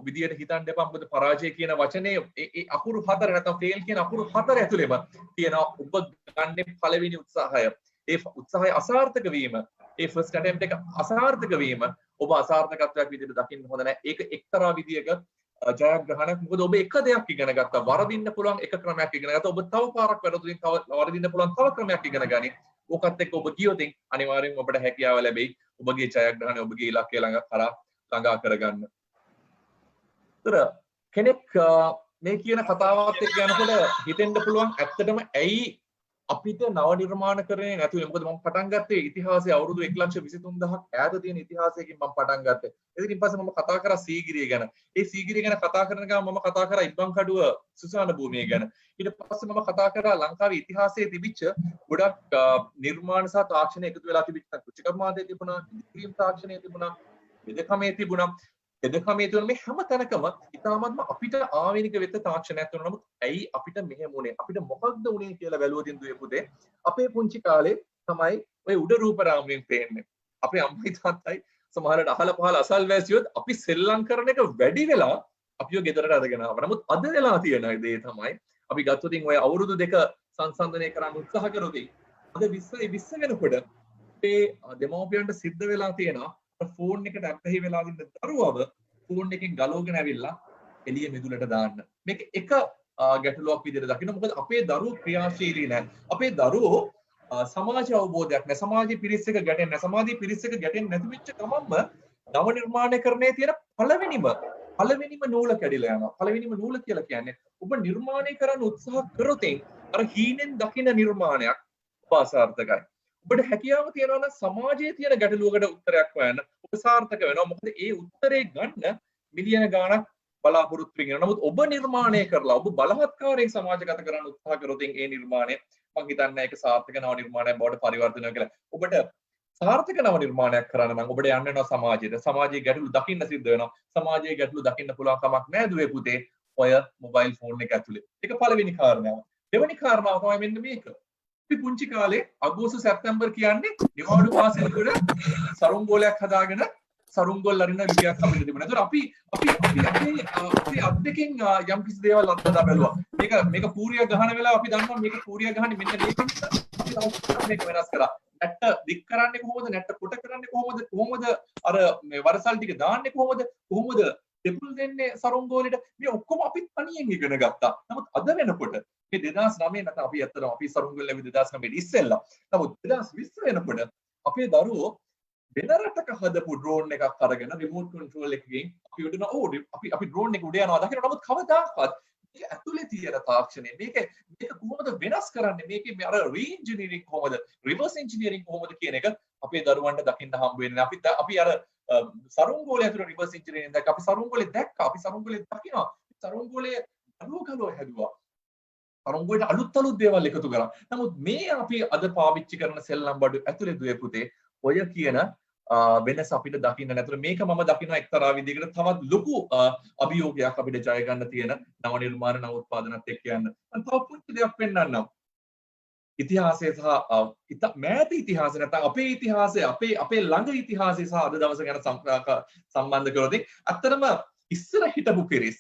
විදියට හිතන්න එපා. මොකද පරාජය කියන වචනේ ඒ අකුරු හතර නැත්නම් ෆේල් කියන අකුරු හතර ඇතුළේම තියෙනවා ඔබ ගන්න පළවෙනි උත්සාහය. ඒ උත්සාහය අසාර්ථක වීම, ඒ ෆස්ට් ඇටෙම්ප් එක අසාර්ථක වීම ඔබ අසාර්ථකත්වයක් විදියට දකින්න හොඳ නැහැ. ඒක එක්තරා විදියක ජයග්‍රහණයක්. මොකද ඔබ එක දෙයක් ඉගෙන ගත්තා. වරදින්න පුළුවන් එක ක්‍රමයක් ඉගෙන ගත්තා. ඔබ තව පාරක් වැරදුලින් තව වරදින්න පුළුවන් තව ක්‍රමයක් ඉගෙන ගනි. ඕකත් එක්ක ඔබ ගියොත් අනිවාර්යෙන් ඔබට හැකියාව ලැබෙයි. ඔබගේ ජයග්‍රහණය ඔබගේ ඉලක්කය ළඟා කරගන්න. කෙනෙක් මේ කියන කතාවත් එක්ක යනකොට හිතෙන්න පුළුවන් ඇත්තටම ඇයි අපිට නව නිර්මාණකරණය නැතුවේ? මොකද මම පටන් ගත්තේ ඉතිහාසයේ අවුරුදු 1,23,000ක් ඈත තියෙන ඉතිහාසයකින් මම පටන් ගත්තේ. ඉතින් පස්සේ මම කතා කරා සීගිරිය ගැන. ඒ සීගිරිය ගැන කතා කරන ගමන් මම කතා කරා ඉබ්බන්කඩුව සුසාන භූමිය ගැන. ඊට පස්සේ මම කතා කරා ලංකාවේ ඉතිහාසයේ තිබිච්ච ගොඩක් නිර්මාණ සහ තාක්ෂණ එකතු වෙලා තිබිච්ච කෘෂිකර්මාන්තයේ තිබුණා, ඉදිකිරීම් තාක්ෂණයේ තිබුණා, වෙදකමේ තිබුණා. එදකමේ තියෙන මේ හැම තැනකම ඉතාමත්ම අපිට ආවේනික වෙච්ච තාක්ෂණයක් තියෙනවා. නමුත් ඇයි අපිට මෙහෙම උනේ? අපිට මොකක්ද උනේ කියලා බැලුවොත් දුවේ පුතේ අපේ පුංචි කාලේ තමයි ඔය උඩ රූප රාමුවෙන් පේන්නේ. අපේ අම්මයි තාත්තයි සමහරවිට අහල පහල අසල්වැසියොත් අපි සෙල්ලම් කරන එක වැඩි වෙලා අපිව ගෙදරට අරගෙන ආවා. නමුත් අද වෙලා තියෙන දේ තමයි අපි ගත්තොත් ඔය අවුරුදු දෙක සංසන්දනය කරන්න උත්සාහ කරොත් අද 20 වෙනකොට අපේ දෙමව්පියන්ට සිද්ධ වෙලා තියෙනවා ෆෝන් එකට ඇබ්බැහි වෙලා ඉන්න දරුවව ෆෝන් එකෙන් ගලවගෙන ඇවිල්ලා එළිය මෙදුලට දාන්න. මේක එක ගැටලුවක් විදිහට දකින්න. මොකද අපේ දරුවෝ ක්‍රියාශීලී නැහැ. අපේ දරුවෝ සමාජ අවබෝධයක් නැහැ. සමාජයේ පිරිස් එක ගැටෙන්නේ නැහැ. සමාජයේ පිරිස් එක ගැටෙන්නේ නැති වෙච්ච ගමන්ම නව නිර්මාණකරණයේ තියෙන පළවෙනිම නූල කැඩිලා යනවා. පළවෙනිම නූල කියලා කියන්නේ ඔබ නිර්මාණය කරන්න උත්සාහ කරොත් අර හීනෙන් දකින්න නිර්මාණයක් අසාර්ථකයි. ඔබට හැකියාව තියෙනවා නම් සමාජයේ තියෙන ගැටලුවකට උත්තරයක් හොයන්න ඔබ සාර්ථක වෙනවා. මොකද ඒ උත්තරේ ගන්න මිලියන ගාණක් බලාපොරොත්තු වෙනවා. නමුත් ඔබ නිර්මාණය කරලා ඔබ බලහත්කාරයෙන් සමාජගත කරන්න උත්සාහ කරොත් ඒ නිර්මාණය මම හිතන්නේ ඒක සාර්ථක නව නිර්මාණයක් බවට පරිවර්තනය වෙනවා කියලා. ඔබට සාර්ථක නව නිර්මාණයක් කරන්න නම් ඔබට යන්න වෙනවා සමාජයට. සමාජයේ ගැටලු දකින්න සිද්ධ වෙනවා. සමාජයේ ගැටලු දකින්න පුළුවන් කමක් නැහැ දුවේ පුතේ ඔය මොබයිල් ෆෝන් එක ඇතුලේ. ඒක පළවෙනි කාරණාව. දෙවෙනි කාරණාව තමයි මෙන්න මේක. අපි පුංචි කාලේ අගෝස්තු සැප්තැම්බර් කියන්නේ නිවාඩු පාසලවල සරුංගෝලයක් හදාගෙන සරුංගෝල් අරින්න විදියක් අපිට තිබුණා. ඒතර අපි අත් දෙකෙන් යම් කිසි දේවල් අත්දැක බැලුවා. මේක කූරිය ගහන වෙලාව අපි දන්නවා මේක කූරිය ගහන්නේ මෙන්න මේක වෙනස් කරා. නැට්ට දික් කරන්නේ කොහොමද? නැට්ට කොට කරන්නේ කොහොමද? කොහොමද අර මේ වරසල් ටික දාන්නේ කොහොමද? කොහොමද දෙපුල් දෙන්නේ සරුංගෝලෙට? මේ ඔක්කොම අපි තනියෙන් ඉගෙන ගත්තා. නමුත් අද වෙනකොට මේ 2009 නැත්නම් අපි ඇත්තටම අපි සරුංගෝල ලැබි 2009 ඉස්සෙල්ලා. නමුත් 2020 වෙනකොට අපේ දරුවෝ වෙන රටක හදපු ඩ්‍රෝන් එකක් අරගෙන රිමෝට් කන්ට්‍රෝල් එකකින් අපි උඩන අපි ඩ්‍රෝන් එක උඩ යනවා දකින්න. නමුත් කවදාකවත් මේක ඇතුලේ තියෙන තාක්ෂණය මේක කොහොමද වෙනස් කරන්නේ? මේකේ අර රීඉන්ජිනියරින් කොහොමද? රිවර්ස් ඉන්ජිනියරින් කොහොමද කියන එක අපේ දරුවන්ට දකින්න හම්බ වෙන්නේ නැහැ. අපි අර සරුංගෝලයේ ඇතුලේ රිවර්ස් ඉන්ජිනියරින් දැක්ක. අපි සරුංගෝලේ දැක්කා. අපි සරුංගෝලේ දකිනවා. සරුංගෝලයේ ගලෝ හැදුවා. සරුංගෝලේට අලුත් දේවල් එකතු කරා. නමුත් මේ අපි අද පාවිච්චි කරන සෙල්ලම් බඩු ඇතුලේ දුවේ පුතේ ඔය කියන වෙනස අපිට දකින්න නැතුව මේක මම දකිනවා එක්තරා විදිහකට තවත් ලොකු අභියෝගයක් අපිට ජය ගන්න තියෙන නව නිර්මාණ නව උත්පාදනත් එක්ක යන්න. මම තව පුංචි දෙයක් පෙන්නන්නම්. ඉතිහාසය සහ මෑත ඉතිහාසය නැත්නම් අපේ ඉතිහාසය අපේ ළඟ ඉතිහාසය සහ අද දවස ගැන සම්බන්ධ කරොත් ඇත්තටම ඉස්සර හිටපු පිරිස්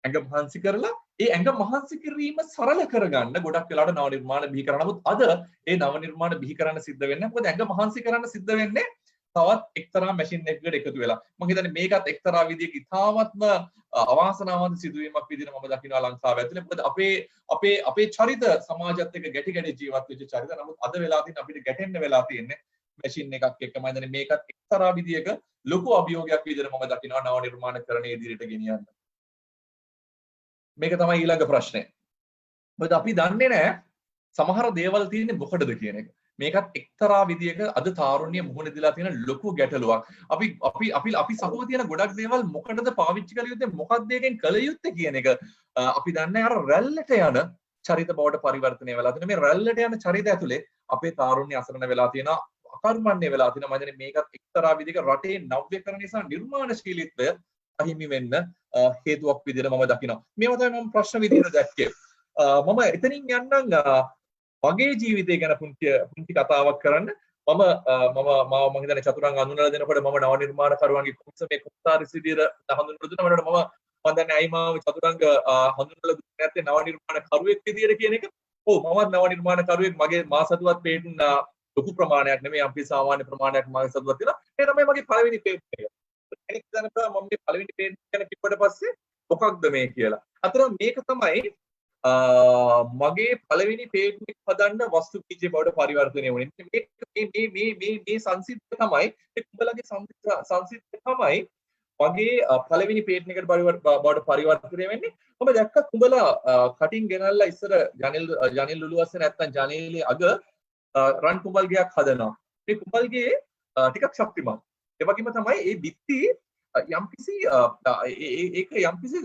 ඇඟ මහන්සි කරලා ඒ ඇඟ මහන්සි කිරීම සරල කරගන්න ගොඩක් වෙලාවට නව නිර්මාණ බිහි කරනවා. නමුත් අද ඒ නව නිර්මාණ බිහි කරන්න සිද්ධ වෙන්නේ මොකද ඇඟ මහන්සි කරන්න සිද්ධ වෙන්නේ තවත් එක්තරා මැෂින් එකකට එකතු වෙලා. මම හිතන්නේ මේකත් එක්තරා විදිහක ඉතාමත්ම අවාසනාවන්ත සිදුවීමක් විදිහට මම දකිනවා ලංකාව ඇතුලේ. මොකද අපේ චරිත සමාජයත් එක්ක ගැටි ජීවත් වෙච්ච චරිත. නමුත් අද වෙලා තියෙන අපිට ගැටෙන්න වෙලා තියෙන්නේ මැෂින් එකක් එක්ක. මම හිතන්නේ මේකත් එක්තරා විදිහක ලොකු අභියෝගයක් විදිහට මම දකිනවා නව නිර්මාණකරණයේ ඉදිරියට ගෙනියන්න. මේක තමයි ඊළඟ ප්‍රශ්නය. මොකද අපි දන්නේ නැහැ සමහර දේවල් තියෙන්නේ මොකටද කියන එක. මේකත් එක්තරා විදියක අද තාරුණ්‍ය මුහුණ දීලා තියෙන ලොකු ගැටලුවක්. අපි සතුව තියෙන ගොඩක් දේවල් මොකටද පාවිච්චි කළ යුත්තේ, මොකක්ද එකෙන් කළ යුත්තේ කියන එක අපි දන්නේ අර රැල්ලට යන චරිත බවට පරිවර්තනය වෙලා තියෙන මේ රැල්ලට යන චරිත ඇතුලේ අපේ තාරුණ්‍ය අසරණ වෙලා තියෙනවා, අකර්මණ්‍ය වෙලා තියෙනවා. මම හිතන්නේ මේකත් එක්තරා විදියක රටේ නව්‍යකරණය සහ නිර්මාණශීලීත්වය අහිමි වෙන්න හේතුවක් විදියට මම දකිනවා. මේවා තමයි මම ප්‍රශ්න විදියට දැක්කේ. මම එතනින් යන්නම් මගේ ජීවිතය ගැන පුංචි කතාවක් කරන්න. මම හිතන්නේ චතුරංග අඳුනලා දෙනකොට මම නව නිර්මාණකරුවන්ගේ කුම්ස මේ කුම්සාරිස් විදියට හඳුන්වලා දුන්නා. මම දන්නේ අයි මාව චතුරංග හඳුන්වලා දුන්නේ නැත්තේ නව නිර්මාණකරුවෙක් විදියට කියන එක. ඔව් මමත් නව නිර්මාණකරුවෙක්. මගේ මාසතුවත් පේන්න ලොකු ප්‍රමාණයක් නෙමෙයි, අපි සාමාන්‍ය ප්‍රමාණයක් මාගේ සතුවත් තියෙනවා. ඒ තමයි මගේ පළවෙනි පේජ් එක. කෙනෙක් දැනගා මම මේ පළවෙනි පේජ් එක ගැන කිව්වට පස්සේ මොකක්ද මේ කියලා. අතන මේක තමයි මගේ පළවෙනි පේජ් එක හදන්න වස්තු බීජය බවට පරිවර්තනය වුණේ. මේ සංසිද්ධිය තමයි කුඹලගේ සංසිද්ධිය තමයි මගේ පළවෙනි පේජ් එකට බවට පරිවර්තනය වෙන්නේ. මම දැක්ක කුඹලා කටින් ගෙනල්ලා ඉස්සර ජනෙල් ලුලුවස්සේ නැත්තම් ජනේලේ අග රන් කුඹල් ගයක් හදනවා. මේ කුඹල්ගේ ටිකක් ශක්තිමත්. ඒ වගේම තමයි මේ බිත්ති යම්කිසි ඒක යම්කිසි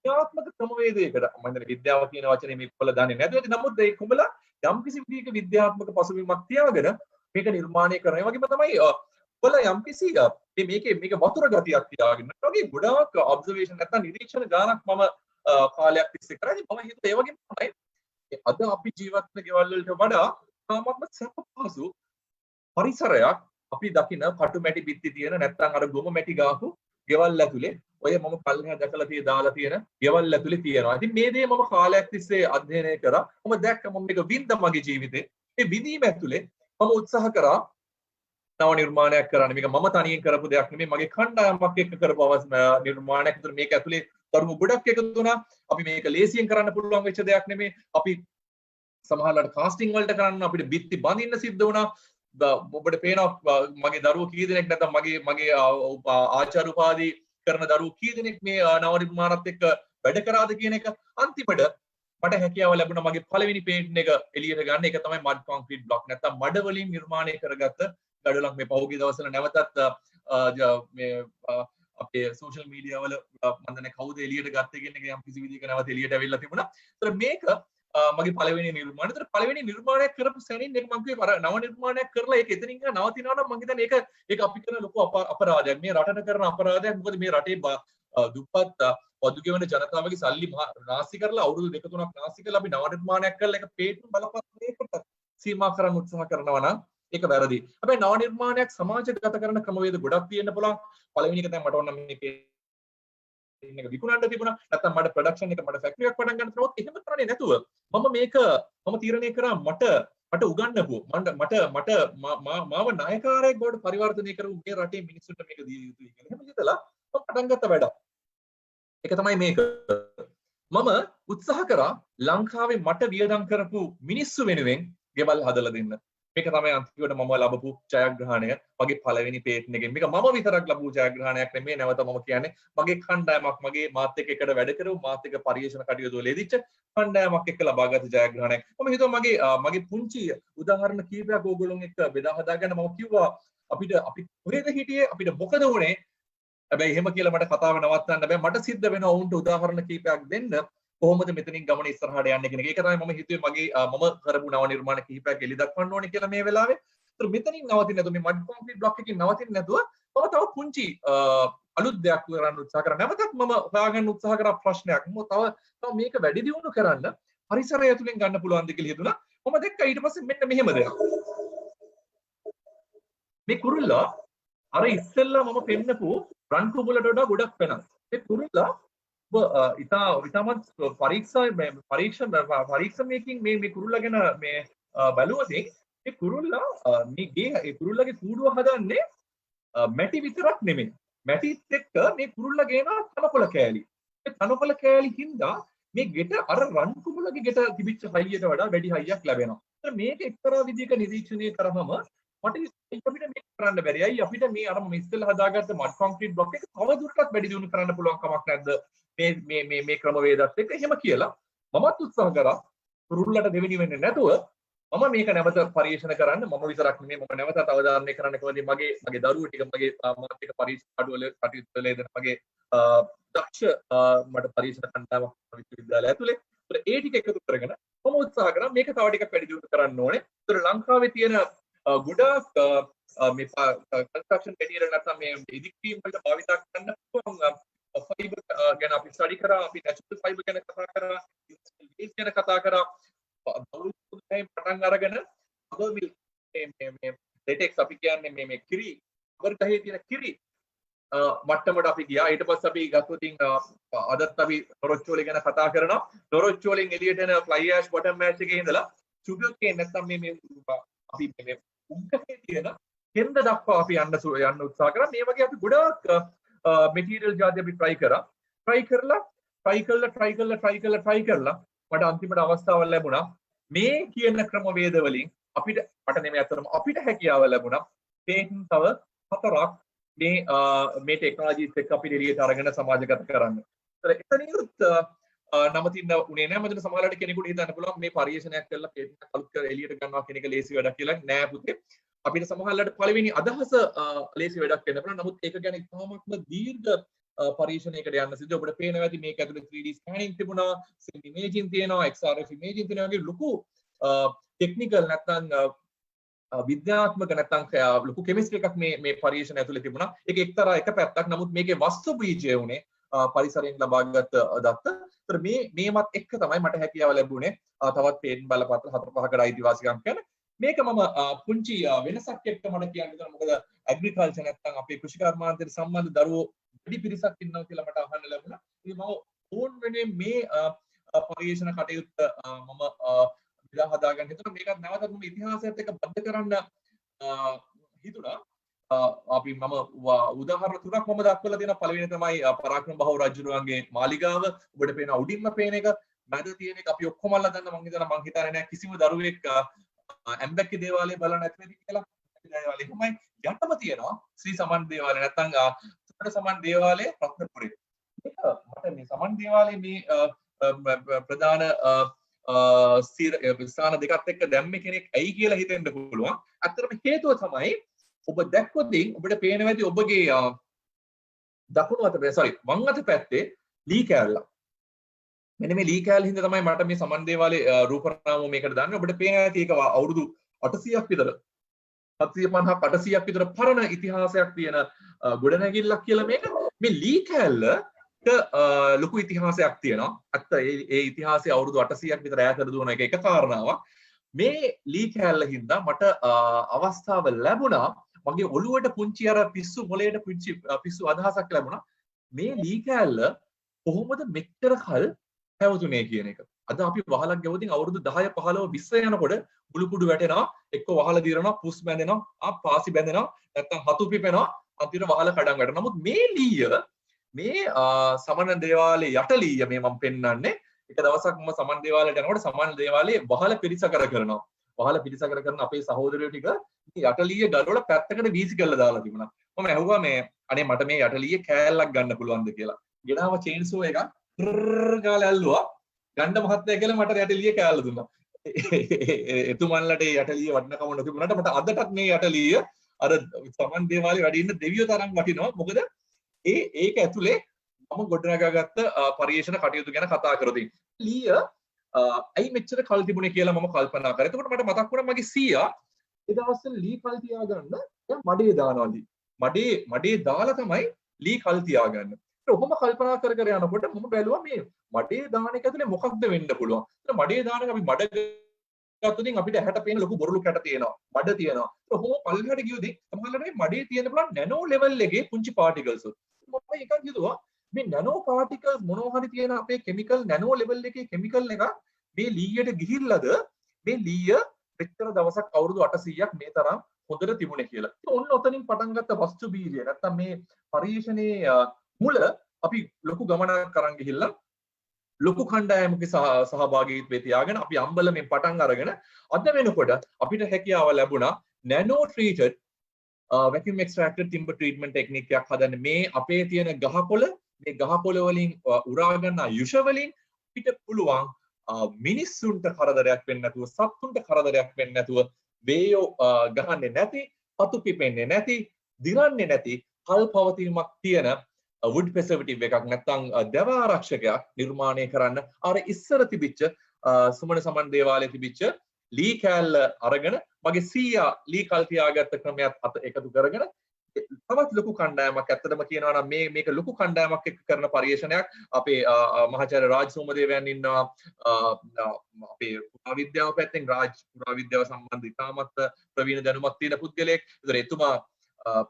විද්‍යාත්මක ක්‍රමවේදයකට, මම හිතන්නේ විද්‍යාව කියන වචනේ මේක කොල්ල දන්නේ නැතුව ඇති. නමුත් මේ කුඹලා යම්කිසි විදිහක විද්‍යාත්මක පසුබිමක් තියාගෙන මේක නිර්මාණය කරනවා. ඒ වගේම තමයි කුඹලා යම්කිසි මේක වතුර ගතියක් තියාගෙන වගේ ගොඩාක් ඔබ්සර්වේෂන් නැත්නම් නිරීක්ෂණ ගානක් මම කාලයක් තිස්සේ කරා. මම හිතුවා ඒ වගේම තමයි අද අපි ජීවත් වෙන ගෙවල් වලට වඩා තාමත්ම සැප පහසු පරිසරයක් අපි දකින කටු මැටි බිත්ති තියෙන නැත්නම් අර ගොම මැටි ගාපු ගෙවල් ඇතුලේ ඔය මම කල්හා දැකලා දාලා තියෙන ගෙවල් ඇතුලේ තියෙනවා. ඉතින් මේ දේ මම කාලයක් තිස්සේ අධ්‍යයනය කරා. මම දැක්ක මම මේක විඳ මගේ ජීවිතේ. මේ විඳීම ඇතුලේ මම උත්සාහ කරා නව නිර්මාණයක් කරන්න. මේක මම තනියෙන් කරපු දෙයක් නෙමෙයි. මගේ කණ්ඩායමක් එක්ක කරපු නිර්මාණයක්. ඒතර මේක ඇතුලේ දරුවෝ ගොඩක් එකතු වුණා. අපි මේක ලේසියෙන් කරන්න පුළුවන් වෙච්ච දෙයක් නෙමෙයි. අපි සමහරවිට කාස්ටිං වලට කරන්න අපිට බිත්ති බඳින්න සිද්ධ වුණා. ඔබට පේනවා මගේ දරුවෝ කී දෙනෙක් නැත්නම් මගේ ආචාර්ය උපාධි කරන දරුවෝ කී දෙනෙක් මේ නව නිර්මාණත් එක්ක වැඩ කරාද කියන එක. අන්තිමට මට හැකියාව ලැබුණා මගේ පළවෙනි පේන්ට් එක එළියට ගන්න. ඒක තමයි මඩ් කොන්ක්‍රීට් බ්ලොක් නැත්නම් මඩ වලින් නිර්මාණය කරගත්ත ගඩොලක්. මේ පහුගිය දවස්වල නැවතත් මේ අපේ සෝෂල් මීඩියා වල මම දන්නේ කවුද එළියට ගත්තේ කියන එක යම් කිසි විදිහක නැවත එළියට ඇවිල්ලා තිබුණා. ඒතර මේක මගේ පළවෙනි නිර්මාණය. ඒතර පළවෙනි නිර්මාණයක් කරපු සැනින් එක මම කිව්වේ නව නිර්මාණයක් කරලා ඒක එතනින් නවතිනවා නම් මම හිතන්නේ ඒක අපි කරන ලොකු අපරාධයක්. මේ රටට කරන අපරාධයක්. මොකද මේ රටේ දුප්පත් පොදු ගෙවන ජනතාවගේ සල්ලි නාස්ති කරලා අවුරුදු 2-3ක් නාස්ති කරලා අපි නව නිර්මාණයක් කරලා ඒක පේටන්ට් බලපත්‍රයකට සීමා කරන්න උත්සාහ කරනවා නම් ඒක වැරදි. හැබැයි නව නිර්මාණයක් සමාජගත කරන ක්‍රමවේද ගොඩක් තියෙන්න පුළුවන්. පළවෙනි එක තමයි මට ඕන මේ එක විකුණන්න තිබුණා. නැත්නම් මට ප්‍රොඩක්ෂන් එක මට ෆැක්ටරි එකක් පටන් ගන්න තිබුණා. එහෙම කරන්නේ නැතුව මම තීරණය කරා මට උගන්වපු මාව නායකාරයෙක් බවට පරිවර්තනය කරපු මේ රටේ මිනිස්සුන්ට මේක දිය යුතුයි කියලා. එහෙම හිතලා මම පටන් ගත්ත වැඩක්. ඒක තමයි මේක. මම උත්සාහ කරා ලංකාවේ මට වියදම් කරපු මිනිස්සු වෙනුවෙන් ගෙවල් හදලා දෙන්න. මේක තමයි අන්තිමට මම ලැබපු ජයග්‍රහණය. මගේ පළවෙනි පේටන්ට් එකෙන්. මේක මම විතරක් ලැබපු ජයග්‍රහණයක් නෙමෙයි. නැවත මම කියන්නේ මගේ කණ්ඩායමක් මගේ මාත් එක්ක එකට වැඩ කරපු මාත් එක්ක පරිශන කටයුතු වල යෙදිච්ච කණ්ඩායමක් එක්ක ලබාගත් ජයග්‍රහණයක්. මම හිතුවා මගේ පුංචි උදාහරණ කීපයක් ඕගොල්ලොන් එක්ක බෙදා හදාගන්න. මම කිව්වා අපි කොහෙද හිටියේ, අපිට මොකද වුනේ. හැබැයි එහෙම කියලා මට කතාව නවත්තන්න බෑ. මට සිද්ධ වෙනවා වුන්ට උදාහරණ කීපයක් දෙන්න. කොහොමද මෙතනින් ගමන ඉස්සරහට යන්නේ කියන එක. ඒක තමයි මම හිතුවේ මම කරපු නව නිර්මාණ කිහිපයක් එලි දක්වන්න ඕනේ කියලා මේ වෙලාවේ. ඒතර මෙතනින් නවතින්නේ නැතුව මේ මඩ් කොන්ක්‍රීට් බ්ලොක් එකකින් නවතින්නේ නැතුව මම තව පුංචි අලුත් දෙයක් කරන්න උත්සාහ කරා. නැවතත් මම හොයාගන්න උත්සාහ කරා ප්‍රශ්නයක්. තව මේක වැඩි දියුණු කරන්න පරිසරය ඇතුලෙන් ගන්න පුළුවන්ද කියලා හිතුණා. මම දැක්කා ඊට පස්සේ මෙන්න මෙහෙම දෙයක්. මේ කුරුල්ලා අර ඉස්සෙල්ලා මම පෙන්නපු රන් කුඹලට වඩා ගොඩක් වෙනස්. මේ කුරුල්ලා ඉතාමත් පරීක්ෂණයකින් මේ කුරුල්ලා ගැන මේ බැලුවොත් මේ කුරුල්ලාගේ කූඩුව හදන්නේ මැටි විතරක් නෙමෙයි. මැටිත් එක්ක මේ කුරුල්ලා ගේනවා තනකොළ කෑලි. මේ තනකොළ කෑලි හින්දා මේ ගෙට අර රන් කුඹලගේ ගෙට තිබිච්ච හයියට වඩා වැඩි හයියක් ලැබෙනවා. මේක එක්තරා විදිහක නිරීක්ෂණය කරාම මට අපිට මේක කරන්න බැරි. අයි අපිට මේ අර මම ඉස්සෙල්ලා හදාගත්ත මඩ් කොන්ක්‍රීට් බ්ලොක් එක තව දුරටත් වැඩි දියුණු කරන්න පුළුවන් කමක් නැද්ද මේ ක්‍රමවේදත් එක්ක එහෙම කියලා මමත් උත්සාහ කරා. කුරුල්ලට දෙවෙනි වෙන්නේ නැතුව මම මේක නැවත පරීක්ෂණ කරන්න මම විතරක් නෙමෙයි මම නැවතත් අවධාරණය කරන්න කොහොමද මගේ දරුවෝ ටික මගේ මාත් එක්ක පරීක්ෂණ කඩුවල කටයුතු වල යෙදෙන මගේ දක්ෂ මට පරීක්ෂණ කණ්ඩායමක් විශ්වවිද්‍යාලය ඇතුලේ ඒ ටික එකතු කරගෙන මම උත්සාහ කරා මේක තව ටිකක් වැඩි දියුණු කරන්න ඕනේ. ඒතර ලංකාවේ තියෙන ගොඩාක් මේ කන්ස්ට්‍රක්ෂන් මැටීරියල් නැත්නම් මේ ඉදිකිරීම වලට භාවිත කරන්න පුළුවන් ෆයිබර් ගැන අපි ස්ටඩි කරා අපි නැචරල් ෆයිබර් ගැන කතා කරා ඉන්ඩස්ට්‍රියල් වේස්ට් ගැන කතා කරා බෞද්ධයෙන් පටන් අරගෙන අද මේ ලේටෙක්ස් අපි කියන්නේ මේ කිරි රබර් ගහේ තියෙන කිරි මට්ටමට අපි ගියා. ඊට පස්සේ අපි ගත්තොතින් අදත් අපි නොරොච්චු වල ගැන කතා කරනවා. නොරොච්චු වලින් එළියට එන ෆ්ලයි ඇෂ් බොටම් ඇෂ් එකේ ඉඳලා සුගර් කේන් නැත්නම් මේ අපි මේ උංගකේ තියෙන කෙන්ද දක්වා අපි යන්න උත්සාහ කරා. මේ වගේ අපි ගොඩාක් මැටීරියල් જાති අපි try කරලා මට අන්තිමට අවස්ථාවක් ලැබුණා මේ කියන ක්‍රමවේද වලින් අපිට මට නෙමෙයි අතරම අපිට හැකියාව ලැබුණා පේටන්ට් තව 4ක් මේ ටෙක්නොලොජිස් එක්ක අපිට එළියට අරගෙන සමාජගත කරන්න. ඒතර එතනිනුත් නවතින්න උනේ නැහැ. මම සමහරවිට කෙනෙකුට හිතන්න පුළුවන් මේ පරිශ්‍රණයක් කරලා පේටන්ට් අලුත් කර එළියට ගන්නවා කියන එක ලේසි වැඩක් කියලා. නෑ පුතේ. අපිට සමහරවිට පළවෙනි අදහස ලේසි වැඩක් වෙන්න පුළුවන්. නමුත් ඒක ගැන ඉතාමත්ම දීර්ඝ පරීක්ෂණයකට යන්න සිද්ධ. ඔබට පේනවා ඇති මේක ඇතුලේ 3D ස්කෑනින් තිබුණා, SIM ඉමේජින් තියෙනවා, XRF ඉමේජින් තියෙනවා වගේ ලොකු ටෙක්නිකල් නැත්නම් විද්‍යාත්මක නැත්නම් ලොකු කෙමිස්ට්‍රි එකක් මේ පරීක්ෂණ ඇතුලේ තිබුණා. ඒක එක්තරා එක පැත්තක්. නමුත් මේකේ වස්තු බීජය උනේ පරිසරයෙන් ලබාගත් දත්ත. ඒතර මේවත් එක්ක තමයි මට හැකියාව ලැබුණේ තවත් පේටන්ට් බලපත්‍ර 4-5කට අයිතිවාසිකම් ගැන. මේක මම පුංචි වෙනසක් එක්ක මට කියන්න දෙනවා. මොකද ඇග්‍රිකල්චර් නැත්නම් අපේ කෘෂි කර්මාන්තයට සම්බන්ධ දරුවෝ වැඩි පිරිසක් ඉන්නවා කියලා මට අහන්න ලැබුණා. ඉතින් මම ඕන් වෙනුවෙන් මේ පරිශන කටයුත්ත මම විලා හදාගන්න හිතුවා. මේකත් නැවතත් මම ඉතිහාසයත් එක්ක බද්ධ කරන්න හිතුණා. අපි මම උදාහරණ තුනක් මම දක්වලා තියෙනවා. පළවෙනි තමයි පරාක්‍රම බහුව රජුරුවන්ගේ මාලිගාව. ඔබට පේන උඩින්ම පේන එක, මැද තියෙන එක අපි ඔක්කොමලා දන්න. මම හිතන්නේ නැහැ කිසිම දරුවෙක් ඇම්බැක්කේ දේවාලය බලන්න නැති වෙයි කියලා. දේවාලය තමයි යටම තියෙනවා ශ්‍රී සමන් දේවාලය නැත්නම් සුපර සමන් දේවාලය රත්නපුරේ. මේක මට මේ සමන් දේවාලයේ මේ ප්‍රධාන ස්ථාන දෙකත් එක්ක දැම්මේ කෙනෙක් ඇයි කියලා හිතෙන්න පුළුවන්. අත්‍තරම හේතුව තමයි ඔබ දැක්කොත් ඔබට පේනවා ඇති ඔබගේ දකුණු අත වම් අත පැත්තේ ලී කෑල්ල. මෙන්න මේ ලී කෑල්ල හින්දා තමයි මට මේ සමන් දේවාලයේ රූපනාම මේකට දාන්නේ. ඔබට පේනවා ඇති ඒක අවුරුදු 800ක් විතර 750ක් 800ක් විතර පරණ ඉතිහාසයක් තියෙන ගොඩනැගිල්ලක් කියලා මේක. මේ ලී කෑල්ලට ලොකු ඉතිහාසයක් තියෙනවා. අත්ත ඒ ඉතිහාසය අවුරුදු 800ක් විතර ඈතට දුවන එක කාරණාවක්. මේ ලී කෑල්ල හින්දා මට අවස්ථාව ලැබුණා මගේ ඔළුවට පුංචි අර පිස්සු මොලේට පුංචි පිස්සු අදහසක් ලැබුණා. මේ ලී කෑල්ල කොහොමද මෙච්චර කල් පැවතුනේ කියන එක. අද අපි වහලක් ගෙවදින් අවුරුදු 10 15 20 යනකොට මුළු කුඩු වැටෙනවා, එක්ක වහල දිරනවා, පුස් බැඳෙනවා, පාසි බැඳෙනවා, නැත්නම් හතු පිපෙනවා, අන්තිමට වහල කඩන් වැටෙනවා. නමුත් මේ ලීය මේ සමන දේවාලයේ යට ලීය මේ මම පෙන්වන්නේ. එක දවසක් මම සමන් දේවාලයට යනකොට සමන් දේවාලයේ වහල පිරිසකර කරනවා. වහල පිරිසකර කරන අපේ සහෝදරයෝ ටික මේ යට ලීය ගලවලා පැත්තකට වීසි කරලා දාලා තිබුණා. මම ඇහුවා මේ අනේ මට මේ යට ලීය කෑල්ලක් ගන්න පුළුවන්ද කියලා. ගෙනාව චේන්සෝ එකක් ගාලා ඇල්ලුවා. ගණ්ඩ මහත්තයා කියලා මට යටලිය කෑල්ල දුන්නා. එතුමන්ලට යටලිය වටිනකම නොතිබුණාට මට අදටත් මේ යටලිය අර සමන් දේවාලේ වැඩ ඉන්න දෙවියෝ තරම් වටිනවා. මොකද ඒක ඇතුලේ මම ගොඩනගාගත්ත පරිේශන කටයුතු ගැන කතා කරොත් ලීය ඇයි මෙච්චර කල් තිබුණේ කියලා මම කල්පනා කරා. එතකොට මට මතක් වුණා මගේ සීයා ඒ දවස්වල ලී කල් තියාගන්න දැන් මඩේ දානවා ලී. මඩේ දාලා තමයි ලී කල් තියාගන්න. ඔහොම කල්පනා කර කර යනකොට මම බැලුවා මේ මඩේ දාන එක ඇතුලේ මොකක්ද වෙන්න පුළුවන්. ඒත් මඩේ දාන එක අපි මඩ ගත්තොත් අපිට ඇහැට පේන ලොකු බොරළු කැට තියෙනවා. මඩ තියෙනවා. ඔහොම පල්ලෙහාට ගියොත් සමහරවිට මේ මඩේ තියෙන පුළුවන් නැනෝ ලෙවල් එකේ පුංචි පාටිකල්ස්. මම එකක් හිතුවා මේ නැනෝ පාටිකල්ස් මොනවා හරි තියෙන අපේ කිමිකල් නැනෝ ලෙවල් එකේ කිමිකල් එක මේ ලීයට ගිහිල්ලාද මේ ලීය මෙච්චර දවසක් අවුරුදු 800ක් මේ තරම් හොඳට තිබුණේ කියලා. ඔන්න ඔතනින් පටන් ගත්ත වස්තු බීජය නැත්තම් මේ පරිශ්‍රණයේ මුල අපි ලොකු ගමනක් කරන් ගිහිල්ලා ලොකු කණ්ඩායමක සහභාගීත්වයේ තියාගෙන අපි අම්බලමෙන් පටන් අරගෙන අද වෙනකොට අපිට හැකියාව ලැබුණා nano ට්‍රීටඩ් vacuum extracted timber treatment technique එකක් හදන්න. මේ අපේ තියෙන ගහකොළ මේ ගහකොළ වලින් උරා ගන්න යුෂ වලින් අපිට පුළුවන් මිනිස්සුන්ට කරදරයක් වෙන්නේ නැතුව සත්තුන්ට කරදරයක් වෙන්නේ නැතුව වේයෝ ගහන්නේ නැති පතු පිපෙන්නේ නැති දිරන්නේ නැති කල් පවතිනක් තියෙන wood preservative එකක් නැත්නම් දව ආරක්ෂකයක් නිර්මාණය කරන්න අර ඉස්සර තිබිච්ච සුමන සමන් දේවාලයේ තිබිච්ච ලී කෑල්ල අරගෙන මගේ සීයා ලී කල් තියාගත්ත ක්‍රමයක් අත එකතු කරගෙන තවත් ලොකු කණ්ඩායමක් ඇත්තටම කියනවා නම් මේක ලොකු කණ්ඩායමක් එක්ක කරන පරිශ්‍රණයක් අපේ මහාචාර්ය රාජ් සෝමදේවයන් ඉන්නවා අපේ පුරා විද්‍යාව පැත්තෙන් රාජ් පුරා විද්‍යාව සම්බන්ධ ඉතාමත් ප්‍රවීණ දැනුමක් තියෙන පුද්ගලයෙක්. ඒතර එතුමා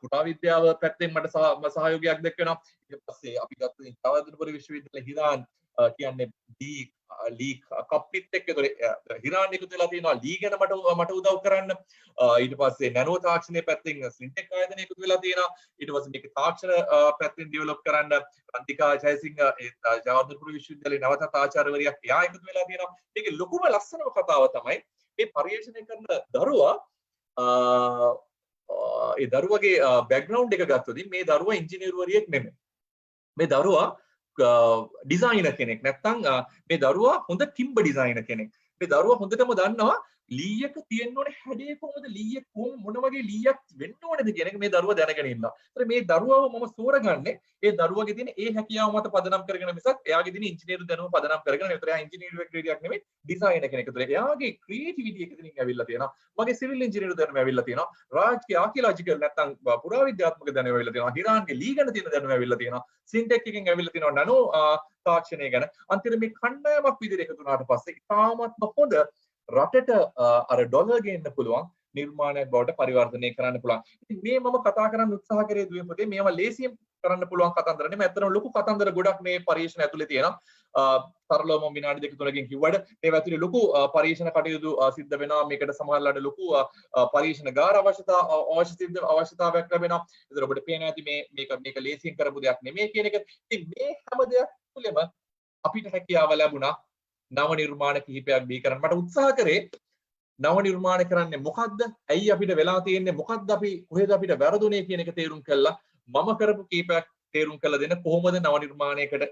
පුරා විද්‍යාව පැත්තෙන් මට සහයෝගයක් දැක්වෙනවා. ඊට පස්සේ අපි ගත්ත තවදුරටත් විශ්වවිද්‍යාල හිරාන් කියන්නේ ලී කප්පිත් එක්ක හිරාන් එකතු වෙලා තියෙනවා ලී ගැන මට උදව් කරන්න. ඊට පස්සේ නැනෝ තාක්ෂණයේ පැත්තෙන් සින්ටෙක් ආයතනය එකතු වෙලා තියෙනවා. ඊට පස්සේ මේක තාක්ෂණ පැත්තෙන් ඩෙවලොප් කරන්න රන්තිකා ජයසිංහ ජවහර්ලාල් විශ්වවිද්‍යාලයේ නවතත් ආචාර්යවරියක් එයා එකතු වෙලා තියෙනවා. මේකේ ලොකුම ලස්සනම කතාව තමයි මේ පරිශ්‍රණය කරන දරුවා ඒ දරුවගේ බෑග්ග්‍රවුන්ඩ් එක ගත්තොත් මේ දරුවා ඉංජිනේරුවරියෙක් නෙමෙයි. මේ දරුවා ඩිසයිනර් කෙනෙක් නැත්නම් මේ දරුවා හොඳ ටිම්බර් ඩිසයිනර් කෙනෙක්. මේ දරුවා හොඳටම දන්නවා ලීයක තියෙන්න ඕනේ හැඩය කොහොමද ලීයක් මොන වගේ ලීයක් වෙන්න ඕනේද කියන එක මේ දරුවා දැනගෙන ඉන්නවා. ඒතර මේ දරුවව මම සෝරගන්නේ ඒ දරුවගේ තියෙන ඒ හැකියාව මත පදනම් කරගෙන මිසක් එයාගේ තියෙන ඉංජිනේරු දැනුම පදනම් කරගෙන නෙවෙයි. ඒතර එයා ඉංජිනේරුවෙක් නෙමෙයි ඩිසයිනර් කෙනෙක්. ඒතර එයාගේ ක්‍රියේටිවිටි එක ඉතින් ඇවිල්ලා තියෙනවා. මගේ සිවිල් ඉංජිනේරු දැනුම ඇවිල්ලා තියෙනවා. රාජ්ගේ ආකියොලොජිකල් නැත්නම් පුරා විද්‍යාත්මක දැනුම ඇවිල්ලා තියෙනවා. හිරාන්ගේ ලී ගැන තියෙන දැනුම ඇවිල්ලා තියෙනවා. සින්ටෙක් එකෙන් ඇවිල්ලා තියෙනවා නැනෝ තාක්ෂණය ගැන. අන්තිමට මේ කණ්ඩායමක් විදිහට එකතු වුණාට පස්සේ ඉතාමත්ම හොඳ රටට අර ඩොලර් ගේන්න පුළුවන් නිර්මාණයක් බවට පරිවර්තනය කරන්න පුළුවන්. ඉතින් මේ මම කතා කරන්න උත්සාහ කරේ දුවේ පොතේ මේවා ලේසියෙන් කරන්න පුළුවන් කතන්දර නෙමෙයි. ඇත්තටම ලොකු කතන්දර ගොඩක් මේ පරීක්ෂණ ඇතුලේ තියෙනවා. සරලවම විනාඩි දෙක තුනකින් කිව්වට මේ ඇතුලේ ලොකු පරීක්ෂණ කටයුතු සිද්ධ වෙනවා. මේකට සමහරවිට ලොකු පරීක්ෂණ ගාර අවශ්‍යතාවයක් ලැබෙනවා. ඒතර ඔබට පේන ඇති මේක ලේසියෙන් කරපු දෙයක් නෙමෙයි කියන එක. ඉතින් මේ හැම දෙයක් තුළම අපිට හැකියාව ලැබුණා නව නිර්මාණ කිහිපයක් බිහි කරන්න. මට උත්සාහ කරේ නව නිර්මාණ කරන්නේ මොකද්ද? ඇයි අපිට වෙලා තියෙන්නේ? මොකද්ද අපි කොහෙද අපිට වැරදුනේ කියන එක තේරුම් කළා. මම කරපු කීපයක් තේරුම් කළා දෙන්න කොහොමද නව නිර්මාණයකට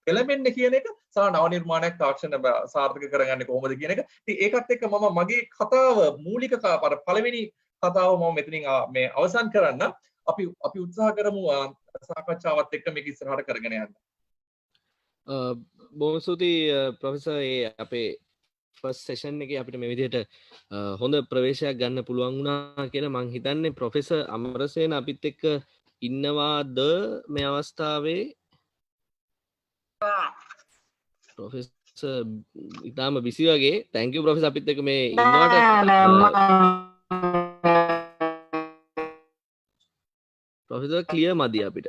එළඹෙන්නේ කියන එක සහ නව නිර්මාණයක් තාක්ෂණ සාර්ථක කරගන්නේ කොහොමද කියන එක. ඉතින් ඒකත් එක්ක මම මගේ කතාව මූලික පළවෙනි කතාව මම මෙතනින් මේ අවසන් කරන්න. අපි උත්සාහ කරමු සාකච්ඡාවත් එක්ක මේක ඉස්සරහට කරගෙන යන්න. බොහොම ස්තුතියි ප්‍රොෆෙසර් අපේ ෆස්ට් සෙෂන් එකේ අපිට මේ විදිහට හොඳ ප්‍රවේශයක් ගන්න පුළුවන් වුණා කියලා මං හිතන්නේ ප්‍රොෆෙසර් අමරසේන අපිත් එක්ක ඉන්නවාද මේ අවස්ථාවේ ප්‍රොෆෙසර් ඉතාලම බිසි වගේ තැන්ක් යූ ප්‍රොෆෙසර් අපිත් එක්ක මේ ඉන්නවට ප්‍රොෆෙසර් ක්ලියර් මදි අපිට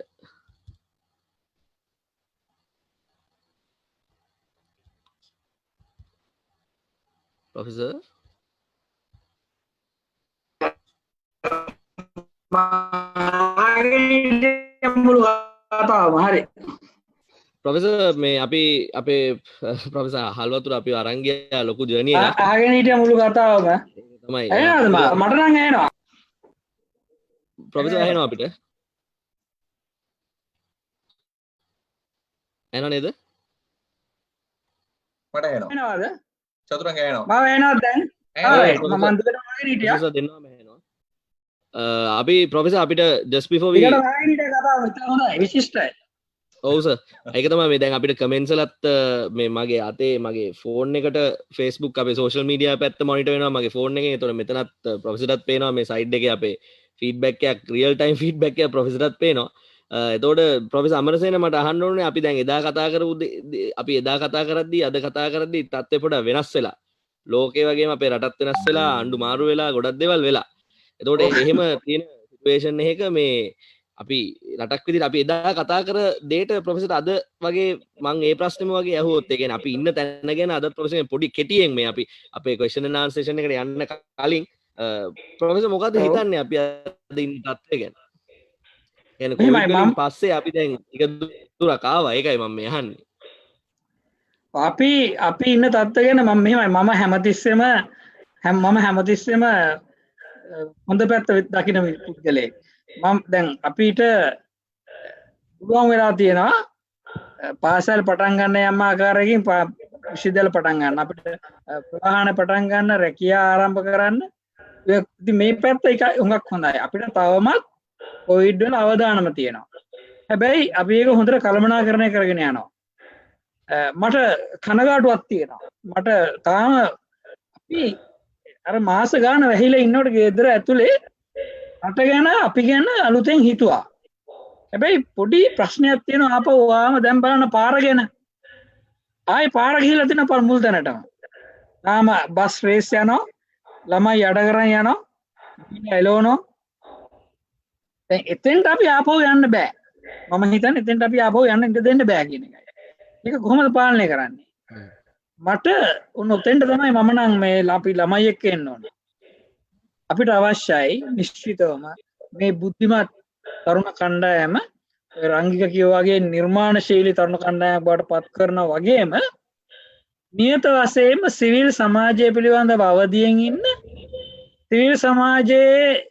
Professor? Professor මේ අපි අපේ ප්‍රොෆෙසර් හල්වතුර අපි අරන් ගියා ලොකු ජර්නි එකක්. අහගෙන හිටිය මුළු කතාවම. තමයි. ඇහෙනවද මට නම් ඇහෙනවා. ප්‍රොෆෙසර් ඇහෙනවා අපිට? ඇහෙනව නේද? මට ඇහෙනවා. ඇහෙනවද? චතුරංග ඇහෙනවා. මම ඇහෙනවද දැන්? මම අන්තිමට අහගෙන හිටියා. ප්‍රොෆෙසර් දෙන්නම ඇහෙනවා. අපි ප්‍රොෆෙසර් අපිට just before we ඊට අහගෙන හිටිය කතාව ඉතින් හොඳයි විශිෂ්ටයි. ඔව් සර්. ඒක තමයි මේ දැන් අපිට කමෙන්ට්ස් වලත් මේ මගේ අතේ මගේ ෆෝන් එකට Facebook අපේ සෝෂල් මීඩියා පැත්ත මොනිටර් වෙනවා මගේ ෆෝන් එකේ. ඒතකොට මෙතනත් ප්‍රොෆෙසර්ටත් පේනවා මේ සයිඩ් එකේ අපේ ෆීඩ්බැක් එකක් රියල් ටයිම් ෆීඩ්බැක් එකක් ප්‍රොෆෙසර්ටත් පේනවා. එතකොට ප්‍රොෆෙසර් අමරසේන මට අහන්න ඕනේ අපි දැන් එදා කතා කරපු අපි එදා කතා කරද්දී අද කතා කරද්දී තත්ත්වය පොඩ්ඩක් වෙනස් වෙලා. ලෝකේ වගේම අපේ රටත් වෙනස් වෙලා ආණ්ඩු මාරු වෙලා ගොඩක් දේවල් වෙලා. එතකොට එහෙම තියෙන සිටුේෂන් එකක මේ අපි රටක් විදිහට අපි එදා කතා කර දෙයට ප්‍රොෆෙසර් අද වගේ මම ඒ ප්‍රශ්නෙම වගේ අහුවොත් ඒ කියන්නේ අපි ඉන්න තැන ගැන අද ප්‍රොෆෙසර් පොඩි කෙටියෙන් මේ අපි අපේ ක්වෙස්චන් ඇන්ඩ් ආන්සර් සෙෂන් එකට යන්න කලින් ප්‍රොෆෙසර් මොකද්ද හිතන්නේ අපි අද ඉන්න තත්ත්වය ගැන? කියන්නේ කොවිඩ් වලින් පස්සේ අපි දැන් ටික දුරක් ආවා ඒකයි මම මේ අහන්නේ. අපි ඉන්න තත්ත්වය ගැන මම මෙහෙමයි මම හැමතිස්සෙම හොඳ පැත්ත දකින පුද්ගලයෙක්. මම දැන් අපිට පුළුවන් වෙලා තියෙනවා පාසල් පටන් ගන්න යම් ආකාරයකින් විශ්වවිද්‍යාල පටන් ගන්න අපිට ප්‍රවාහන පටන් ගන්න රැකියා ආරම්භ කරන්න ඉතින් මේ පැත්ත එක හුඟක් හොඳයි අපිට තවමත් කොවිඩ් වල අවදානම තියෙනවා හැබැයි අපි ඒක හොඳට කළමනාකරණය කරගෙන යනවා මට කනගාටුවක් තියෙනවා මට තාම අපි අර මාස ගාන වැහිලා ඉන්නකොට ගෙදර ඇතුලේ රට ගැන අපි ගැන අලුතෙන් හිතුවා හැබැයි පොඩි ප්‍රශ්නයක් තියෙනවා ආපහු ආවම දැන් බලන්න පාර ගැන ආයේ පාර ගිහිල්ලා තියෙන මුල් තැනටම තාම බස් රේස් යනවා ළමයි අඩ කරන් යනවා එළවනවා දැන් එතෙන්ට අපි ආපහු යන්න බෑ මම හිතන්නේ එතෙන්ට අපි ආපහු යන්න ඉඩ දෙන්න බෑ කියන එකයි ඒක කොහොමද පාලනය කරන්නේ මට උන් ඔතෙන්ට තමයි මම නම් මේ අපි ළමයි එක්ක එන්න ඕනේ අපිට අවශ්‍යයි නිශ්චිතවම මේ බුද්ධිමත් තරුණ කණ්ඩායම රංගික කියෝ වගේ නිර්මාණශීලී තරුණ කණ්ඩායමක් බවට පත් කරනවා වගේම නියත වශයෙන්ම සිවිල් සමාජය පිළිබඳව අවදියෙන් ඉන්න සිවිල් සමාජයේ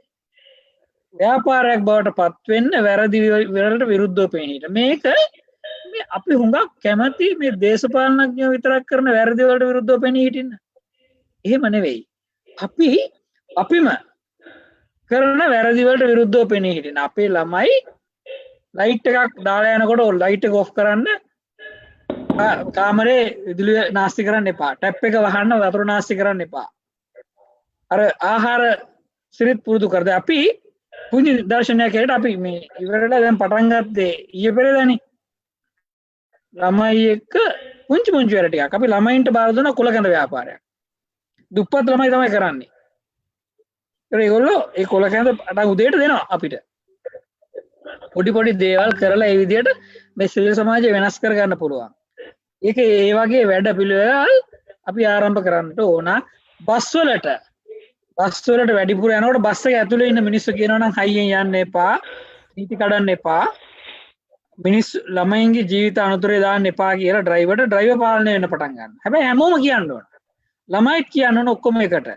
ව්‍යාපාරයක් බවට පත් වෙන්න වැරදි වලට විරුද්ධව පෙනීට මේක මේ අපි හුඟක් කැමති මේ දේශපාලනඥයෝ විතරක් කරන වැරදි වලට විරුද්ධව පෙනී හිටින්න එහෙම නෙවෙයි අපිම කරන වැරදි වලට විරුද්ධව පෙනී හිටින්න අපේ ළමයි ලයිට් එකක් දාලා යනකොට ලයිට් එක ඔෆ් කරන්න කාමරේ විදුලිය නාස්ති කරන්න එපා ටැප් එක වහන්න වතුර නාස්ති කරන්න එපා අර ආහාර සිරිත් පුරුදු කරද අපි පුංචි දර්ශනයක් හැටියට අපි මේ ඉවරලා දැන් පටන් ගත්තේ ඊයේ පෙරේදානේ ළමයි එක්ක පුංචි වැඩ ටිකක් අපි ළමයින්ට බාර දුන්න කොලකඳ ව්‍යාපාරයක් දුප්පත් ළමයි තමයි කරන්නේ ඒගොල්ලෝ ඒ කොලකඳ අට උදේට දෙනවා අපිට පොඩි දේවල් කරලා ඒ විදිහට මේ සිවිල් සමාජය වෙනස් කර ගන්න පුළුවන් ඒක ඒ වගේ වැඩ පිළිවෙල අපි ආරම්භ කරන්න ඕන බස් වලට වැඩිපුර යනකොට බස් එක ඇතුලේ ඉන්න මිනිස්සු කියනවා නම් හයියෙන් යන්න එපා නීති කඩන්න එපා මිනිස්සු ළමයින්ගේ ජීවිත අනතුරේ දාන්න එපා කියලා ඩ්‍රයිවර් පාලනය වෙන්න පටන් ගන්නවා හැබැයි හැමෝම කියන්න ඕන ළමයිත් කියන්න ඕන ඔක්කොම එකට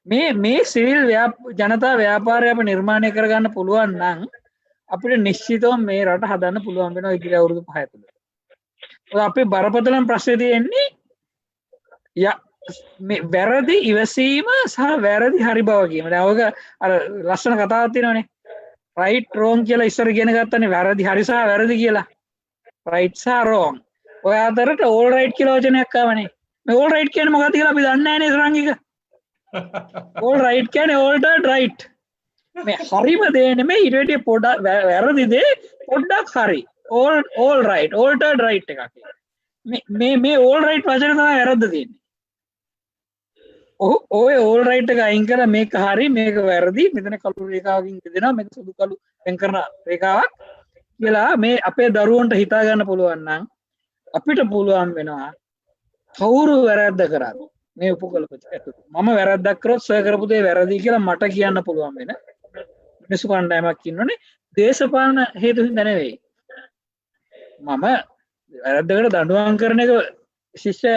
මේ සිවිල් ජනතා ව්‍යාපාරය අප නිර්මාණය කරගන්න පුළුවන් නම් අපිට නිශ්චිතව මේ රට හදන්න පුළුවන් වෙනවා ඉදිරි අවුරුදු 5 තුළ. අපේ බරපතලම ප්‍රශ්නේ තියෙන්නේ මේ වැරදි ඉවසීම සහ වැරදි හරි බව කියන. දැන් ඔයක අර ලස්සන කතාවක් තියෙනවනේ. right wrong කියලා ඉස්සර ඉගෙන ගත්තනේ වැරදි හරි සහ වැරදි කියලා. right සහ wrong. ඔය අතරට all right කියලා වචනයක් ආවනේ. මේ all right කියන්නේ මොකක්ද කියලා අපි දන්නේ නැහැ නේ රංගික. all right කියන්නේ altered right. මේ හරිම දේ නෙමෙයි ඊට වැඩිය පොඩක් වැරදි දේ පොඩ්ඩක් හරි. all right altered right එකක්. මේ all right වචනේ තමයි වැරද්ද තියෙන්නේ. ඔය all right එක අයින් කරලා මේක හරි මේක වැරදි මෙතන කළු රේඛාවකින් දෙනවා මේක සුදු කළු වෙන් කරන රේඛාවක් කියලා මේ අපේ දරුවන්ට හිතා ගන්න පුළුවන් නම් අපිට පුළුවන් වෙනවා කවුරු වැරද්ද කරාද මේ උපකල්පිත ඇතුළත මම වැරද්දක් කරොත් සර් කරපු දේ වැරදි කියලා මට කියන්න පුළුවන් වෙන මිනිස්සු කණ්ඩායමක් ඉන්නෝනේ දේශපාලන හේතු හින්දා නෙවෙයි මම වැරද්දකට දඬුවම් කරන එක ශිෂ්‍ය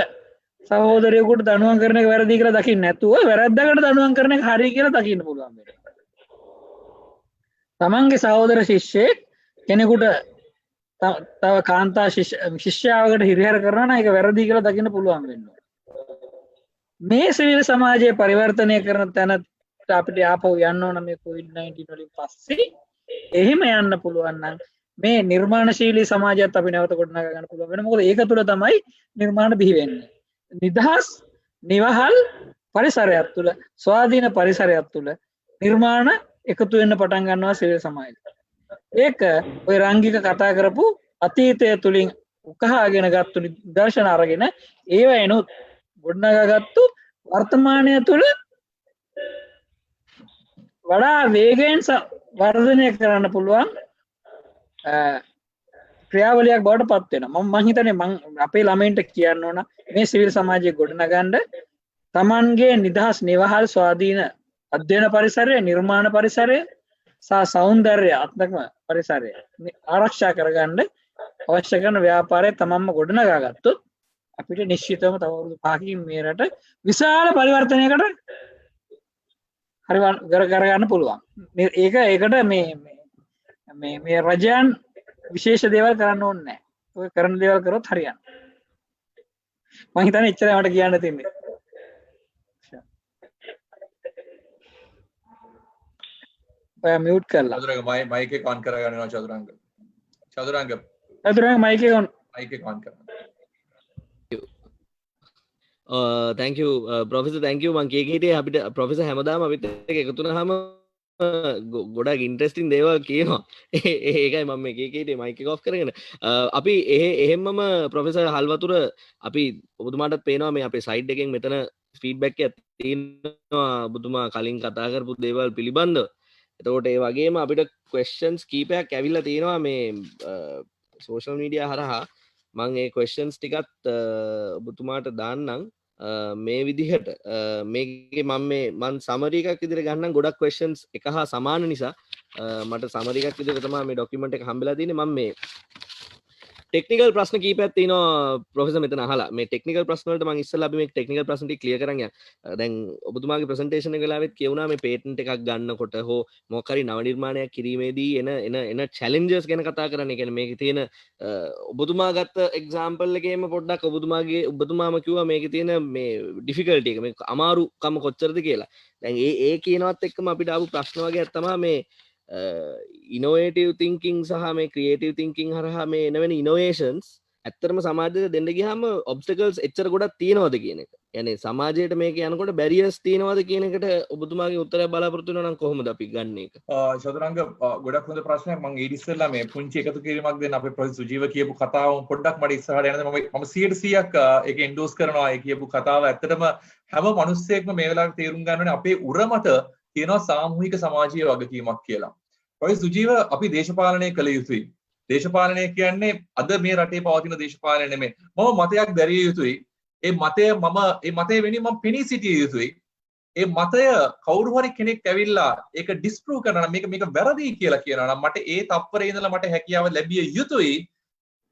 සහෝදරයෙකුට දඬුවම් කරන එක වැරදි කියලා දකින්න නැතුව වැරද්දකට දඬුවම් කරන එක හරි කියලා දකින්න පුළුවන් වෙනවා. තමන්ගේ සහෝදර ශිෂ්‍යෙක් කෙනෙකුට තව කාන්තා ශිෂ්‍යාවකට හිරිහැර කරනවා නම් ඒක වැරදි කියලා දකින්න පුළුවන් වෙනවා. මේ සිවිල් සමාජයේ පරිවර්තනය කරන තැනට අපිට ආපහු යන්න ඕන මේ COVID-19 වලින් පස්සේ එහෙම යන්න පුළුවන් නම් මේ නිර්මාණශීලී සමාජයත් අපි නැවත ගොඩනගා ගන්න පුළුවන් වෙනවා. මොකද ඒක තුළ තමයි නිර්මාණ බිහි වෙන්නේ. නිදහස් නිවහල් පරිසරයක් තුළ ස්වාධීන පරිසරයක් තුළ නිර්මාණ එකතු වෙන්න පටන් ගන්නවා සිවිල් සමාජය. ඒක ඔය රංගික කතා කරපු අතීතය තුලින් උකහාගෙන ගත්තු දර්ශන අරගෙන ඒව එනොත් ගොඩනගාගත්තු වර්තමානය තුළ වඩා වේගයෙන් වර්ධනය කරන්න පුළුවන් ක්‍රියාවලියක් බවට පත් වෙනවා. මම හිතන්නේ අපේ ළමයින්ට කියන්න ඕන මේ සිවිල් සමාජය ගොඩනගන්න තමන්ගේ නිදහස් නිවහල් ස්වාධීන අධ්‍යයන පරිසරය නිර්මාණ පරිසරය සහ සෞන්දර්යාත්මක පරිසරය ආරක්ෂා කරගන්න අවශ්‍ය කරන ව්‍යාපාරය තමන්ම ගොඩනගා ගත්තොත් අපිට නිශ්චිතවම තව අවුරුදු 5කින් මේ රට විශාල පරිවර්තනයකට හරි කරගන්න පුළුවන්. ඒකට මේ රජයන් විශේෂ දේවල් කරන්න ඕනේ නැහැ. ඔය කරන දේවල් කරොත් හරියන්නේ. මං හිතන්නේ එච්චරයි මට කියන්න තියෙන්නේ. ඔයා මියුට් කරලා. චතුරංග මයික් එක ඔන් කරගන්නවා චතුරංග. චතුරංග චතුරංග මයික් එක ඔන්. මයික් එක ඔන් කරන්න. thank you professor thank you මං කිය හිටියේ අපිට professor හැමදාම අපිත් එක්ක එකතු වුණාම ගොඩක් ඉන්ට්‍රෙස්ටිං දේවල් කියනවා ඒකයි මම මේ කිය හිටියේ මයික් එක ඔෆ් කරගෙන අපි එහෙම්මම professor හල්වතුර අපි ඔබතුමාටත් පේනවා මේ අපේ සයිඩ් එකෙන් මෙතන ෆීඩ්බැක් එකක් තියෙනවා ඔබතුමා කලින් කතා කරපු දේවල් පිළිබඳව එතකොට ඒ වගේම අපිට questions කීපයක් ඇවිල්ලා තියෙනවා මේ social media හරහා මං ඒ questions ටිකත් ඔබතුමාට දාන්නම් මේ විදිහට මේකේ මම සමරි එකක් විදිහට ගන්නම් ගොඩක් questions එක හා සමාන නිසා මට සමරි එකක් විදිහට තමයි මේ document එක හම්බෙලා තියෙන්නේ මම මේ ටෙක්නිකල් ප්‍රශ්න කීපයක් තියෙනවා ප්‍රොෆෙසර් මෙතන අහලා මේ ටෙක්නිකල් ප්‍රශ්න වලට මම ඉස්සෙල්ලා අපි මේ ටෙක්නිකල් ප්‍රශ්න ටික ක්ලියර් කරන් යන්න. දැන් ඔබතුමාගේ ප්‍රසන්ටේෂන් එක වෙලාවෙත් කියුණා මේ පේටන්ට් එකක් ගන්නකොට හෝ මොකක් හරි නව නිර්මාණයක් කිරීමේදී එන චැලෙන්ජස් ගැන කතා කරන්න. ඒ කියන්නේ මේකේ තියෙන ඔබතුමා ගත්ත එක්සැම්පල් එකේම පොඩ්ඩක් ඔබතුමාම කිව්වා මේකේ තියෙන මේ ඩිෆිකල්ටි එක මේ අමාරුකම කොච්චරද කියලා. දැන් ඒ කියනවත් එක්කම අපිට ආපු ප්‍රශ්න වගේක් තමයි මේ ඉනෝවේටිව් තිංකින් සහ මේ ක්‍රියේටිව් තිංකින් හරහා මේ එනවෙන ඉනෝවේෂන්ස් ඇත්තටම සමාජයට දෙන්න ගියාම ඔබ්ස්ටකල්ස් එච්චර ගොඩක් තියෙනවද කියන එක. يعني සමාජයට මේක යනකොට බැරියර්ස් තියෙනවද කියන එකට ඔබතුමාගේ උත්තරය බලාපොරොත්තු වෙනවා නම් කොහොමද අපි ගන්න එක? චතුරංග ගොඩක් හොඳ ප්‍රශ්නයක්. මම ඊට ඉස්සෙල්ලා මේ පුංචි එකතු කිරීමක් දෙන්න අපේ ප්‍රොෆෙසර් සුජීව කියපු කතාව පොඩ්ඩක් මට ඉස්සරහට යනද මම 100%ක් ඒක එන්ඩෝස් කරනවා. ඒ කියපු කතාව ඇත්තටම හැම මිනිස්සෙක්ම මේ වෙලාවට තේරුම් ගන්න ඕනේ අපේ උරමත තියෙනවා සාමූහික සමාජීය වගකීමක් කියලා. ප්‍රොෆෙසර් සුජීව අපි දේශපාලනය කළ යුතුයි. දේශපාලනය කියන්නේ අද මේ රටේ පවතින දේශපාලනය නෙමෙයි. මම මතයක් දැරිය යුතුයි. ඒ මතය වෙනුවෙන් මම පෙනී සිටිය යුතුයි. ඒ මතය කවුරු හරි කෙනෙක් ඇවිල්ලා ඒක ඩිස්ප්‍රූව් කරනවා නම් මේක වැරදි කියලා කියනවා නම් මට ඒ තප්පරේ ඉඳලා මට හැකියාව ලැබිය යුතුයි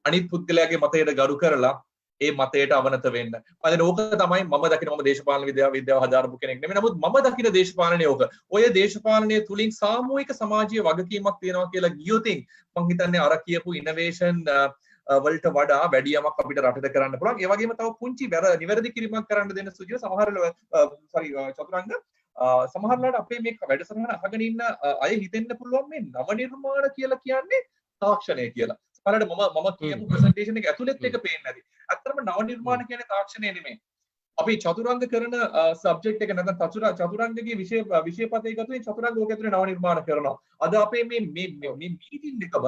අනිත් පුද්ගලයාගේ මතයට ගරු කරලා ඒ මතයට අවනත වෙන්න. මම ඕක තමයි මම දකින මම දේශපාලන විද්‍යාව හදාරපු කෙනෙක් නෙමෙයි. නමුත් මම දකින දේශපාලනය ඕක. ඔය දේශපාලනය තුලින් සාමූහික සමාජීය වගකීමක් තියෙනවා කියලා ගියොතින් මම හිතන්නේ අර කියපු ඉනෝවේෂන් වලට වඩා වැඩි යමක් අපිට රටට කරන්න පුළුවන්. ඒ වගේම තව පුංචි නිවැරදි කිරීමක් කරන්න දෙන්න සුජිව චතුරංග සමහරවිට අපේ මේ වැඩසටහන අහගෙන ඉන්න අය හිතෙන්න පුළුවන් මේ නව නිර්මාණ කියලා කියන්නේ තාක්ෂණය කියලා. සමහරවිට මම කියපු ප්‍රසන්ටේෂන් එක ඇතුළෙත් ඒක පේන්නේ නැති. ඇත්තටම නව නිර්මාණ කියන්නේ තාක්ෂණය නෙමෙයි. අපි චතුරංග කරන සබ්ජෙක්ට් එක නැත්නම් චතුරංගගේ විෂයපතේ ගතුනේ චතුරංග ඕක ඇතුලේ නව නිර්මාණ කරනවා. අද අපේ මේ මීටින් එකම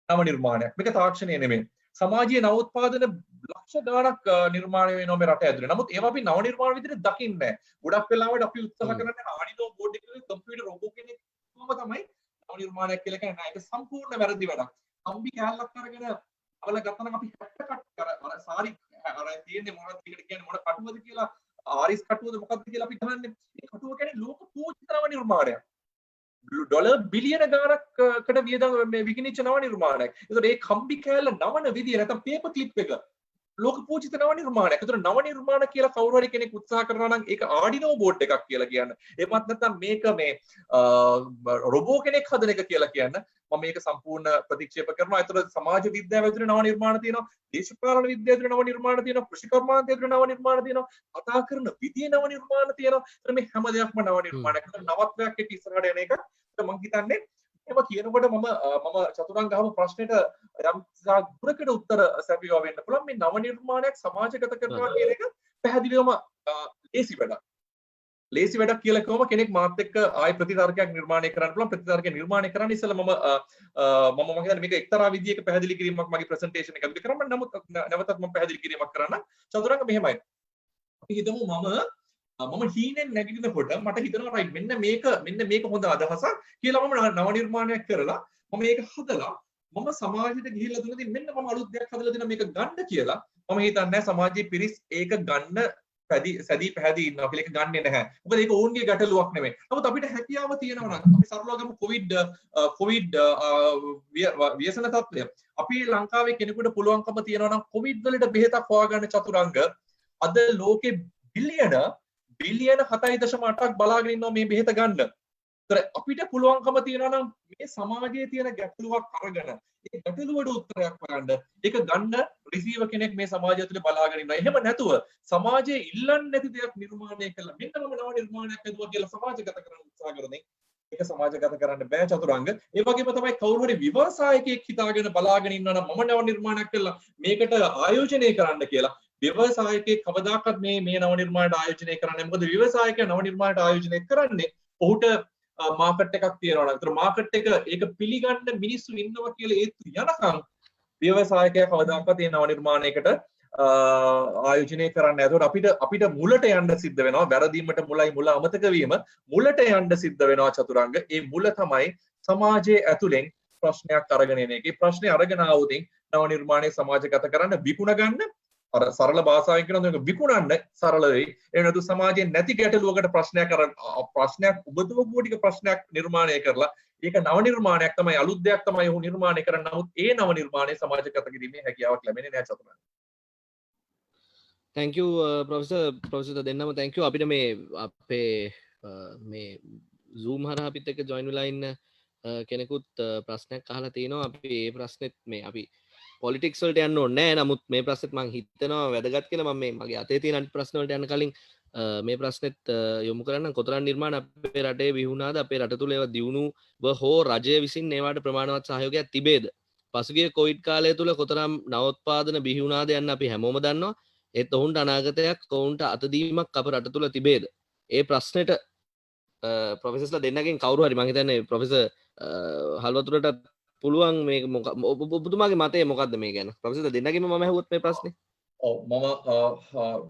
නව නිර්මාණයක්. මේක තාක්ෂණය නෙමෙයි. සමාජීය නවෝත්පාදන ලක්ෂ ගණනක් නිර්මාණය වෙනවා මේ රට ඇතුලේ. නමුත් ඒවා අපි නව නිර්මාණ විදිහට දකින්නේ නැහැ. ගොඩක් වෙලාවට අපි උත්සාහ කරන්නේ ආඩිනෝ බෝඩ් එකේ කම්පියුටර් රොබෝ කෙනෙක් තමයි නව නිර්මාණයක් කියලා කියන්නේ. ඒක සම්පූර්ණ වැරදි වැඩක්. කම්බි කැලලක් අරගෙන අවල ගත්තනම් අපි හැට්ට කට් කර අර සාරි අර තියෙන්නේ මොනවද ඒකට කියන්නේ මොන කටුවද කියලා ආරිස් කටුවද මොකක්ද කියලා අපි දන්නේ. මේ කටුව කියන්නේ ලෝක පූජිත නව නිර්මාණයක්. ඩොලර් බිලියන ගාණකට වියදම් මේ විකිණිච්ච නව නිර්මාණයක්. ඒතකොට ඒ කම්බි කැලල නවන විදිය නැත්නම් පේපර් ක්ලිප් එක ලෝක පූජිත නව නිර්මාණයක්. ඒතකොට නව නිර්මාණ කියලා කවුරු හරි කෙනෙක් උත්සාහ කරනවා නම් ඒක ආඩිනෝ බෝඩ් එකක් කියලා කියන්න. එහෙමත් නැත්නම් මේක මේ රොබෝ කෙනෙක් හදන එක කියලා කියන්න. මම මේක සම්පූර්ණ ප්‍රතික්ෂේප කරනවා. ඒතකොට සමාජ විද්‍යාව ඇතුලේ නව නිර්මාණ තියෙනවා. දේශපාලන විද්‍යාව ඇතුලේ නව නිර්මාණ තියෙනවා. කෘෂිකර්මාන්තය ඇතුලේ නව නිර්මාණ තියෙනවා. කතා කරන විදියේ නව නිර්මාණ තියෙනවා. ඒතර මේ හැම දෙයක්ම නව නිර්මාණයක්. ඒතර නවත්වයක් එක්ක ඉස්සරහට යන එක මම හිතන්නේ එහෙම කියනකොට මම චතුරංග අහපු ප්‍රශ්නෙට යම් දුරකට උත්තර සැපයවා වෙන්න පුළුවන්. මේ නව නිර්මාණයක් සමාජගත කරනවා කියන එක පැහැදිලිවම ලේසි වැඩක්. ලේසි වැඩක් කියලා කිව්වම කෙනෙක් මාත් එක්ක ආයි ප්‍රතිතර්කයක් නිර්මාණය කරන්න පුළුවන්. ප්‍රතිතර්කය නිර්මාණය කරන්න ඉස්සෙල්ලා මම හිතන්නේ මේක එක්තරා විදියක පැහැදිලි කිරීමක් මගේ ප්‍රසන්ටේෂන් එක ඇතුලේ කරන්න. නමුත් නැවතත් මම පැහැදිලි කිරීමක් කරන්න. චතුරංග මෙහෙමයි. අපි හිතමු මම හීනෙන් නැගිටිනකොට මට හිතෙනවා රයිට් මෙන්න මේක හොඳ අදහසක් කියලා මම නව නිර්මාණයක් කරලා මම මේක හදලා මම සමාජයට ගිහිල්ලා දුන්නදී මෙන්න මම අලුත් දෙයක් හදලා දෙනවා මේක ගන්න කියලා මම හිතන්නේ සමාජයේ පිරිස් ඒක ගන්න සැදී පැහැදී ඉන්නවා කියලා ඒක ගන්නෙ නැහැ. මොකද ඒක ඕන්ගේ ගැටලුවක් නෙමෙයි. නමුත් අපිට හැකියාව තියෙනවා නම් අපි සරලව ගමු කොවිඩ් ව්‍යසන තත්ත්වය. අපි ලංකාවේ කෙනෙකුට පුළුවන්කම තියෙනවා නම් කොවිඩ් වලට බෙහෙතක් හොයාගන්න චතුරංග අද ලෝකේ බිලියන 7.8ක් බලාගෙන ඉන්නවා මේ බෙහෙත ගන්න. ඒතර අපිට පුළුවන්කම තියෙනවා නම් මේ සමාජයේ තියෙන ගැටලුවක් අරගෙන ඒ ගැටලුවට උත්තරයක් හොයන්න ඒක ගන්න රිසීවර් කෙනෙක් මේ සමාජය තුළ බලාගෙන ඉන්නවා. එහෙම නැතුව සමාජයේ ඉල්ලන්නේ නැති දෙයක් නිර්මාණය කළා. මෙන්න මම නව නිර්මාණයක් හදුවා කියලා සමාජගත කරන්න උත්සාහ කරන්නේ. ඒක සමාජගත කරන්න බෑ චතුරංග. ඒ වගේම තමයි කවුරු හරි ව්‍යවසායකයෙක් හිතාගෙන බලාගෙන ඉන්නවා නම් මම නව නිර්මාණයක් කළා මේකට ආයෝජනය කරන්න කියලා. ව්‍යවසායකයෙක් කවදාකවත් මේ නව නිර්මාණයට ආයෝජනය කරන්නේ. මොකද ව්‍යවසායකයා නව නිර්මාණයට ආයෝජනය කරන්නේ ඔහුට මාකට් එකක් තියෙනවා නම්. ඒතර මාකට් එක ඒක පිළිගන්න මිනිස්සු ඉන්නවා කියලා ඒත් යනකම් ව්‍යවසායකයා කවදාකවත් මේ නව නිර්මාණයකට ආයෝජනය කරන්න. එතකොට අපිට මුලට යන්න සිද්ධ වෙනවා. වැරදීමට මුලයි මුල අමතක වීම. මුලට යන්න සිද්ධ වෙනවා චතුරංග. ඒ මුල තමයි සමාජයේ ඇතුලෙන් ප්‍රශ්නයක් අරගෙන එන එක. ඒ ප්‍රශ්නේ අරගෙන ආවොතින් නව නිර්මාණය සමාජගත කරන්න විකුණ ගන්න අර සරල භාෂාවෙන් කියනවා මේක විකුණන්න සරල වෙයි. ඒ වෙනතු සමාජයේ නැති ගැටලුවකට ප්‍රශ්නයක් උබදවපු ටික ප්‍රශ්නයක් නිර්මාණය කරලා ඒක නව නිර්මාණයක් තමයි අලුත් දෙයක් තමයි ඔහු නිර්මාණය කරන්නේ. නමුත් ඒ නව නිර්මාණය සමාජගත කිරීමේ හැකියාවක් ලැබෙන්නේ නැහැ චතුරංග. thank you professor දෙන්නම thank you අපිට මේ අපේ මේ zoom හරහා අපිත් එක්ක join වෙලා ඉන්න කෙනෙකුත් ප්‍රශ්නයක් අහලා තිනවා. අපි මේ ප්‍රශ්නෙත් මේ අපි පොලිටික්ස් වලට යන්න ඕනේ නැහැ. නමුත් මේ ප්‍රශ්නෙත් මම හිතනවා වැදගත් කියලා. මම මේ මගේ අතේ තියෙන අනිත් ප්‍රශ්න වලට යන්න කලින් මේ ප්‍රශ්නෙත් යොමු කරන්න. කොතරම් නිර්මාණ අපේ රටේ විහුණාද? අපේ රට තුල ඒවා දියුණුව හෝ රජය විසින් ඒවට ප්‍රමාණවත් සහයෝගයක් තිබේද? පසුගිය කොවිඩ් කාලය තුල කොතරම් නවෝත්පාදන බිහි වුණාද යන්න අපි හැමෝම දන්නවා. ඒත් ඔවුන්ට අනාගතයක් ඔවුන්ට අතදීමක් අප රට තුළ තිබේද? ඒ ප්‍රශ්නෙට ප්‍රොෆෙසර්ස්ලා දෙන්නගෙන් කවුරු හරි මම හිතන්නේ ප්‍රොෆෙසර් හල්වතුරට පුළුවන් මේක ඔබතුමාගේ මතය මොකක්ද මේ ගැන? ප්‍රොෆෙසර් දෙන්නගෙන්ම මම අහුවොත් මේ ප්‍රශ්නේ. ඔව් මම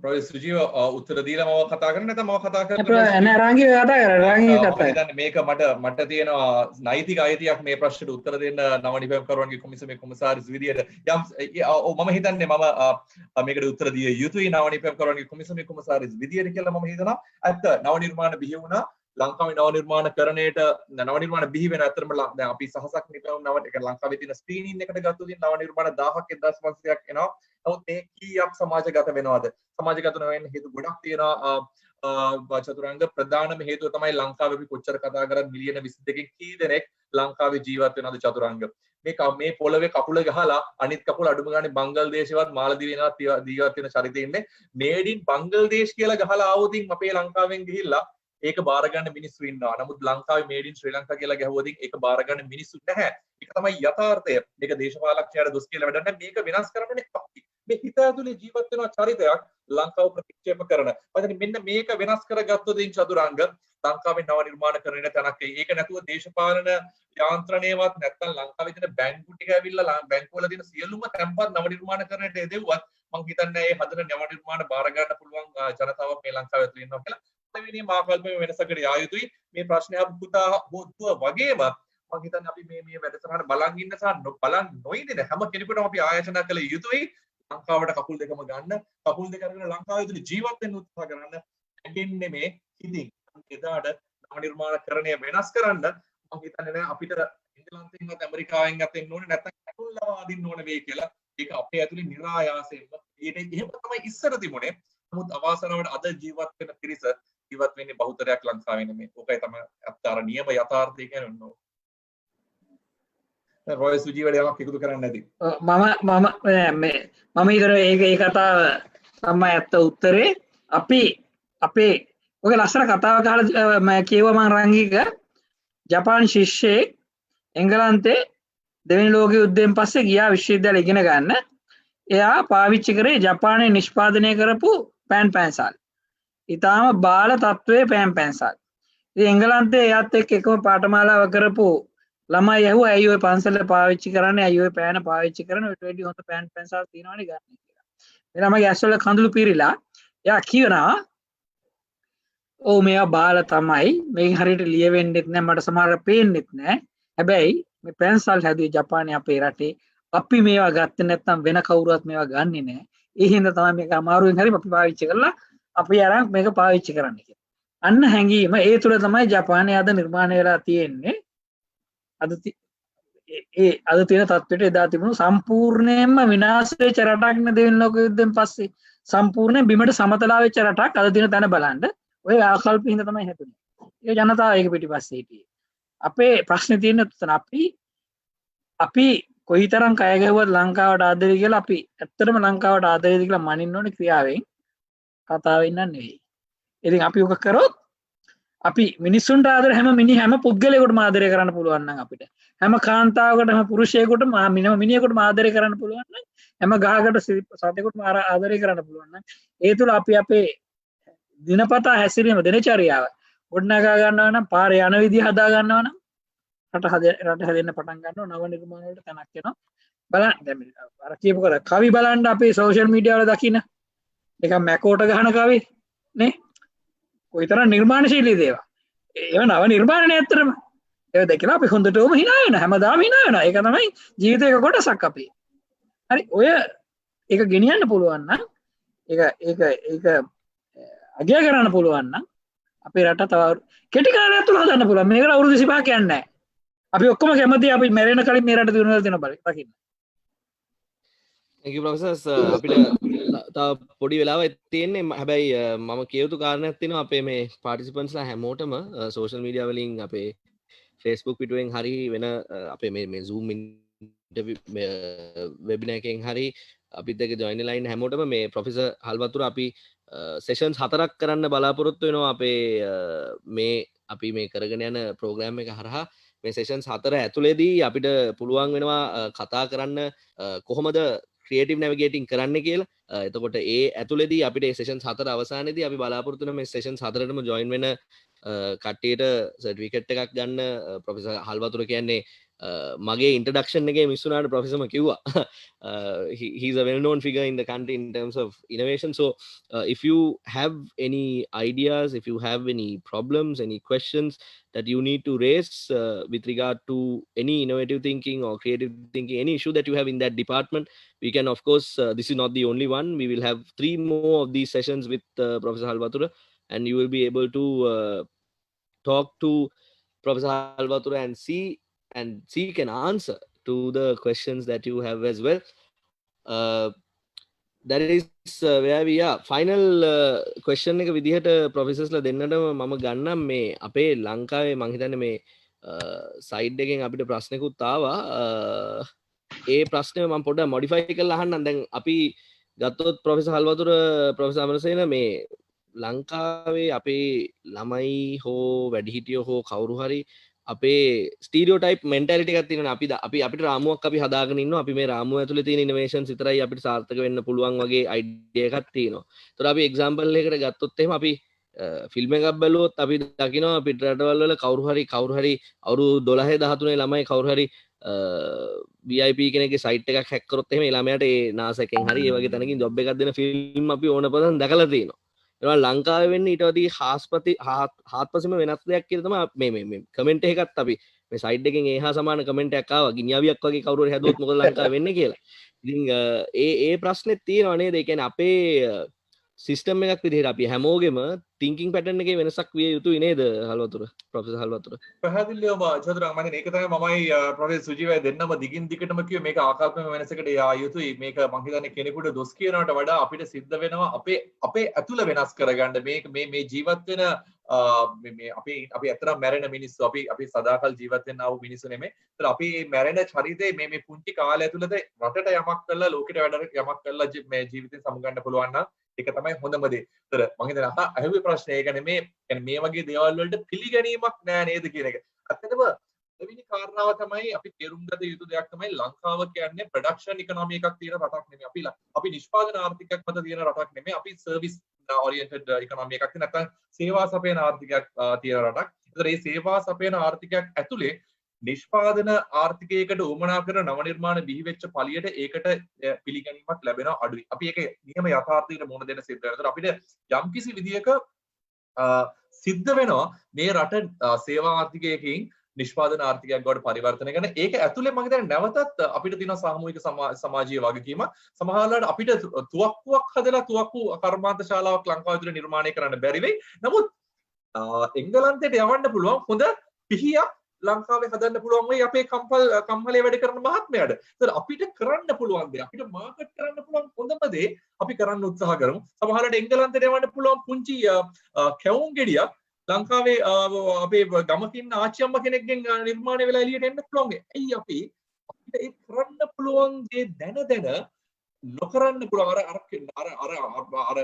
ප්‍රොෆෙසර් සුජීව උත්තර දීලා මම කතා කරන්නේ නැත්නම් මම කතා කරන්නේ නෑ රාංගි කතා කර රාංගි කතා කරන්නේ මේක මට තියෙනවා නෛතික අයිතියක් මේ ප්‍රශ්නෙට උත්තර දෙන්න නව නිපැයුම්කරුවන්ගේ කොමිසමේ කොමසාරිස් විදියට මම හිතන්නේ මම මේකට උත්තර දිය යුතුයි නව නිපැයුම්කරුවන්ගේ කොමිසමේ කොමසාරිස් විදියට කියලා මම හිතනවා. ඇත්ත නව නිර්මාණ බිහි වුණා. ලංකාවේ නව නිර්මාණකරණයට නව නිර්මාණ බිහි වෙන අතරම දැන් අපි සහසක් නිපැයුම් නව එක ලංකාවේ තියෙන ස්ක්‍රීනින් එකට ගත්තොත් නව නිර්මාණ 1000ක් 1500ක් එනවා. නමුත් මේ කීයක් සමාජගත වෙනවද? සමාජගත නොවෙන්න හේතු ගොඩක් තියෙනවා චතුරංග. ප්‍රධානම හේතුව තමයි ලංකාවේ අපි කොච්චර කතා කරත් මිලියන 22කින් කී දෙනෙක් ලංකාවේ ජීවත් වෙනවද චතුරංග? මේ පොළවේ කකුල ගහලා අනිත් කකුල අඩුම ගානේ බංගල්දේශවත් මාලදීවේනවත් ජීවත් වෙන චරිතෙ ඉන්නේ. මේඩ් ඉන් බංගල්දේශ් කියලා ගහලා ආවොතින් අපේ ලංකාවෙන් ගිහිල්ලා ඒක බාර ගන්න මිනිස්සු ඉන්නවා. නමුත් ලංකාවේ මේඩ් ඉන් ශ්‍රී ලංකා කියලා ගැහුවොතින් ඒක බාර ගන්න මිනිස්සු නැහැ. ඒක තමයි යථාර්ථය. මේක දේශපාලකයන්ට දොස් කියලා වැඩක් නැහැ. මේක වෙනස් කරන්නේ අපි. මේ හිත ඇතුලේ ජීවත් වෙන චරිතයක් ලංකාව ප්‍රතික්ෂේප කරන. මෙන්න මේක වෙනස් කරගත්තොත් චතුරංග ලංකාවේ නව නිර්මාණකරණය තැනක් එයි. ඒක නැතුව දේශපාලන යාන්ත්‍රණයවත් නැත්තම් ලංකාවේ තියෙන බැංකු ටික ඇවිල්ලා බැංකුවල තියෙන සියලුම තැන්පත් නව නිර්මාණකරණයට එදෙව්වත් මම හිතන්නේ මේ හදන නව නිර්මාණ බාර ගන්න පුළුවන් ජනතාවක් මේ ලංකාවේ ඇතුලේ ඉන්නවා කියලා. පළවෙනි මාකල්පයේ වෙනසකට යා යුතුයි. මේ ප්‍රශ්නේ අපි පුතා හොත්තුව වගේම මම හිතන්නේ අපි මේ වැඩසටහන බලන් ඉන්න සහ බලන් නොඉඳින හැම කෙනෙකුටම අපි ආයෝජන කළ යුතුයි. ලංකාවට කකුල් දෙකම ගන්න, කකුල් දෙක අරගෙන ලංකාවේ තුල ජීවත් වෙන්න උත්සාහ කරන්න. ඇගෙන්නේ මේ ඉතින් එදාට නව නිර්මාණකරණය වෙනස් කරන්න මම හිතන්නේ නෑ අපිට ඉංගලන්තයෙන්වත් ඇමරිකාවෙන් ගතෙන්න ඕනේ නැත්නම් කකුල්ලව අදින්න ඕනේ වෙයි කියලා. ඒක අපේ ඇතුලේ નિરાයාසයෙන්ම එහෙම තමයි ඉස්සර තිබුණේ. නමුත් අවාසනාවට අද ජීවත් වෙන පිරිස ජීවත් වෙන්නේ බහුතරයක් ලංකාවේ නෙමෙයි. ඕකයි තමයි අත්‍තර නියම යථාර්ථය කියන්නේ. රොය සුජීවට යමක් එකතු කරන්න නැති. මම හිතනවා ඒ කතාව තමයි ඇත්ත උත්තරේ. අපි අපේ ඔගේ ලස්සන කතාවක් අහලා මම කියුවා මම රංගික ජපාන් ශිෂ්‍යයෙක් එංගලන්තේ දෙවෙනි ලෝක යුද්ධයෙන් පස්සේ ගියා විශ්වවිද්‍යාලය ඉගෙන ගන්න. එයා පාවිච්චි කරේ ජපානයේ නිෂ්පාදනය කරපු පෑන් පැන්සල්. ඊටාම බාල තත්වයේ පෑන් පැන්සල්. ඉතින් එංගලන්තේ එයාත් එක්ක එකම පාඨමාලාව කරපු ළමයි ඇහුවා ඇයි ඔය පන්සල පාවිච්චි කරන්නේ ඇයි ඔය පෑන පාවිච්චි කරන්නේ ඔය ටෙඩි හොත පෑන් පැන්සල් තියනවනේ ගන්න කියලා. මේ ළමයි ඇස්වල කඳුළු පීරිලා එයා කියනවා ඔව් මේවා බාල තමයි මේක හරියට ලියවෙන්නෙත් නෑ මට සමහරව පේන්නෙත් නෑ. හැබැයි මේ පැන්සල් හැදුවේ ජපානයේ අපේ රටේ. අපි මේවා ගත්තේ නැත්නම් වෙන කවුරුවත් මේවා ගන්නෙ නෑ. ඒ හින්දා තමයි මේක අමාරුවෙන් හරි අපි පාවිච්චි කරලා අපි අරන් මේක පාවිච්චි කරන්න කියලා. අන්න හැංගීම ඒ තුල තමයි ජපානයේ අද නිර්මාණය වෙලා තියෙන්නේ. අද තියෙන තත්ත්වයට එදා තිබුණු සම්පූර්ණයෙන්ම විනාශ වෙච්ච රටක් නේ දෙවෙනි ලෝක යුද්ධයෙන් පස්සේ සම්පූර්ණයෙන් බිමට සමතලා වෙච්ච රටක් අද තියෙන තැන බලන්න ඔය ආකල්පින්ද තමයි හැදුනේ. ඒ ජනතාව ඒක පිටිපස්සේ හිටියේ. අපේ ප්‍රශ්නේ තියෙන්නේ උතන අපි කොයිතරම් කය ගැහුවත් ලංකාවට ආදරේ කියලා අපි ඇත්තටම ලංකාවට ආදරේද කියලා මනින්න ඕනේ ක්‍රියාවෙන් කතාවෙන් නන් නෙවෙයි. ඉතින් අපි ඔක කරොත් අපි මිනිස්සුන්ට ආදර හැම පුද්ගලයෙකුටම ආදරය කරන්න පුළුවන් නම් අපිට හැම කාන්තාවකටම හැම පුරුෂයෙකුටම මිනිහෙකුටම ආදරය කරන්න පුළුවන් නම් හැම ගහකට සතෙකුටම ආදරය කරන්න පුළුවන් නම් ඒ තුල අපි අපේ දිනපතා හැසිරීම දිනචරියාව ගොඩනගා ගන්නවා නම් පාරේ යන විදිහ හදා ගන්නවා නම් රට හැදෙන්න පටන් ගන්නවා නව නිර්මාණ වලට තැනක් එනවා බලන්න දැන් අර කියපු කර කවි බලන්න අපේ සෝෂල් මීඩියා වල දකින්න එක මැකෝට ගහන කවි නේ කොයිතරම් නිර්මාණශීලී දේවල් ඒව නව නිර්මාණනේ ඇත්තටම ඒක දැකලා අපි හොඳටම hina වෙනවා හැමදාම hina වෙනවා ඒක තමයි ජීවිතේක කොටසක් අපේ හරි ඔය ඒක ගෙනියන්න පුළුවන් නම් ඒක අගය කරන්න පුළුවන් නම් අපේ රට තව කෙටි කාලයක් තුල හදන්න පුළුවන් මේකට අවුරුදු 25ක් යන්නේ නැහැ අපි ඔක්කොම කැමතියි අපි මැරෙන කලින් මේ රට දිනුනලා දෙන බල දකින්න thank you professors අපිට තව පොඩි වෙලාවක් තියෙන්නේ හැබැයි මම කියවුතු කාරණයක් තියෙනවා අපේ මේ පාටිසිපන්ට්ස්ලා හැමෝටම සෝෂල් මීඩියා වලින් අපේ Facebook පිටුවෙන් හරි වෙන අපේ මේ Zoom වෙබිනාර් එකෙන් හරි අපිත් එක්ක ජොයින් වෙලා ඉන්න හැමෝටම මේ ප්‍රොෆෙසර් හල්වතුර අපි සෙෂන්ස් 4ක් කරන්න බලාපොරොත්තු වෙනවා අපේ මේ අපි මේ කරගෙන යන ප්‍රෝග්‍රෑම් එක හරහා මේ සෙෂන්ස් 4 ඇතුළේදී අපිට පුළුවන් වෙනවා කතා කරන්න කොහොමද ක්‍රියේටිව් නැවිගේටින් කරන්න කියලා එතකොට ඒ ඇතුළේදී අපිට සෙෂන්ස් 4 අවසානයේදී අපි බලාපොරොත්තු වෙන මේ සෙෂන්ස් 4ටම ජොයින් වෙන කට්ටියට සර්ටිෆිකේට් එකක් ගන්න ප්‍රොෆෙසර් හල්වතුර කියන්නේ මගේ ඉන්ට්‍රොඩක්ෂන් එකේ මිස් වුණාට ප්‍රොෆෙසර්ම කිව්වා he's a well known figure in the country in terms of innovation so if you have any ideas if you have any problems any questions that you need to raise with regard to any innovative thinking or creative thinking any issue that you have in that department we can of course this is not the only one we will have 3 more of these sessions with Professor Halvathura and you will be able to talk to Professor Halvathura and seek an answer to the questions that you have as well that is where we are final question එක විදිහට professors ලා දෙන්නටම මම ගන්නම් මේ අපේ ලංකාවේ මං හිතන්නේ මේ සයිඩ් එකෙන් අපිට ප්‍රශ්නකුත් ආවා ඒ ප්‍රශ්නය මම පොඩ්ඩක් modify කරලා අහන්නම් දැන් අපි ගත්තොත් professor හල්වතුර professor අමරසේන මේ ලංකාවේ අපේ ළමයි හෝ වැඩිහිටියෝ හෝ කවුරු හරි අපේ ස්ටීරියෝටයිප් මෙන්ටැලිටි එකක් තියෙනවා අපි අපිට රාමුවක් අපි හදාගෙන ඉන්නවා අපි මේ රාමුව ඇතුලේ තියෙන ඉනෝවේෂන්ස් විතරයි අපිට සාර්ථක වෙන්න පුළුවන් වගේ අයිඩියා එකක් තියෙනවා. ඒතර අපි එක්සැම්පල් එකකට ගත්තොත් එහෙම අපි ෆිල්ම් එකක් බැලුවොත් අපි දකිනවා අපිට රටවල් වල කවුරු හරි අවුරුදු 12 13 ළමයි කවුරු හරි VIP කෙනෙක්ගේ සයිට් එකක් හැක් කරොත් එහෙම ඒ ළමයාට ඒ NASA එකෙන් හරි ඒ වගේ තැනකින් ජොබ් එකක් දෙන ෆිල්ම් අපි ඕන පදන් දැකලා තියෙනවා. ඒවා ලංකාවේ වෙන්නේ ඊට වඩා හාත්පසෙම වෙනස් දෙයක් කියලා තමයි මේ කමෙන්ට් එකකත් අපි මේ සයිඩ් එකෙන් එහා සමාන කමෙන්ට් එකක් ආවා ගිනියාවියක් වගේ කවුරු හරි හැදුවොත් මොකද ලංකාවේ වෙන්නේ කියලා. ඉතින් ඒ ප්‍රශ්නේ තියෙනවා නේද? ඒ කියන්නේ අපේ සිස්ටම් එකක් විදිහට අපි හැමෝගෙම thinking pattern එකේ වෙනසක් විය යුතුයි නේද හල්වතුර ප්‍රොෆෙසර් හල්වතුර පැහැදිලිවම චතුරංග මම මේක තමයි මමයි ප්‍රොෆෙසර් සුජීවයි දෙන්නම දිගින් දිගටම කිව්වේ මේක ආකල්පම වෙනසකට යා යුතුයි මේක මම හිතන්නේ කෙනෙකුට දොස් කියනවට වඩා අපිට සිද්ධ වෙනවා අපේ ඇතුළ වෙනස් කරගන්න මේ ජීවත් වෙන මේ අපි ඇත්තටම මැරෙන මිනිස්සු අපි සදාකල් ජීවත් වෙන්න ආව මිනිස්සු නෙමෙයි. ඒතර අපි මැරෙන චරිතේ මේ පුංචි කාලය ඇතුළත රටට යමක් කරලා ලෝකෙට වැඩ යමක් කරලා මේ ජීවිතේ සමුගන්න පුළුවන් නම් ඒක තමයි හොඳම දේ. ඒතර මම හිතන්නේ අහුවේ ප්‍රශ්නේ ඒක නෙමේ. කියන්නේ මේ වගේ දේවල් වලට පිළිගැනීමක් නෑ නේද කියන එක. ඇත්තටම දෙවෙනි කාරණාව තමයි අපි තේරුම් ගත යුතු දෙයක් තමයි ලංකාව කියන්නේ ප්‍රොඩක්ෂන් ඉකොනොමි එකක් තියෙන රටක් නෙමෙයි. අපි නිෂ්පාදන ආර්ථිකයක් මත තියෙන රටක් නෙමෙයි. අපි සර්විස් oriented economy එකක් තියෙන නැත්නම් සේවා සපයන ආර්ථිකයක් තියෙන රටක්. ඒතර මේ සේවා සපයන ආර්ථිකයක් ඇතුලේ නිෂ්පාදන ආර්ථිකයකට උවමනා කරන නව නිර්මාණ බිහි වෙච්ච පළියට ඒකට පිළිගැනීමක් ලැබෙනවා අඩුයි. අපි ඒක නියම යථාර්ථයකට මුහුණ දෙන්න සිද්ධ වෙනවා. අපිට යම්කිසි විදියක සිද්ධ වෙනවා මේ රට සේවා ආර්ථිකයකින් නිෂ්පාදන ආර්ථිකයක් බවට පරිවර්තනය කරන. ඒක ඇතුලේ මම හිතන්නේ නැවතත් අපිට තියෙන සාමූහික සමාජීය වගකීම සමහරවිට අපිට තුවක්කුවක් හදලා තුවක්කු කර්මාන්ත ශාලාවක් ලංකාව ඇතුලේ නිර්මාණය කරන්න බැරි වෙයි. නමුත් එංගලන්තයට යවන්න පුළුවන් හොඳ පිහියක් ලංකාවේ හදන්න පුළුවන් වෙයි අපේ කම්හලේ වැඩ කරන මහත්මයාට. ඒතර අපිට කරන්න පුළුවන් දේ අපිට මාකට් කරන්න පුළුවන් හොඳම දේ අපි කරන්න උත්සාහ කරමු. සමහරවිට එංගලන්තයට යවන්න පුළුවන් පුංචි කැවුම් ගෙඩියක් ලංකාවේ අපේ ගමකින් ආච්චියම්ම කෙනෙක්ගෙන් නිර්මාණය වෙලා එළියට එන්න පුළුවන්. ඇයි අපි අපිට ඒ කරන්න පුළුවන් දේ දැන නොකරන්න පුළුවන් අර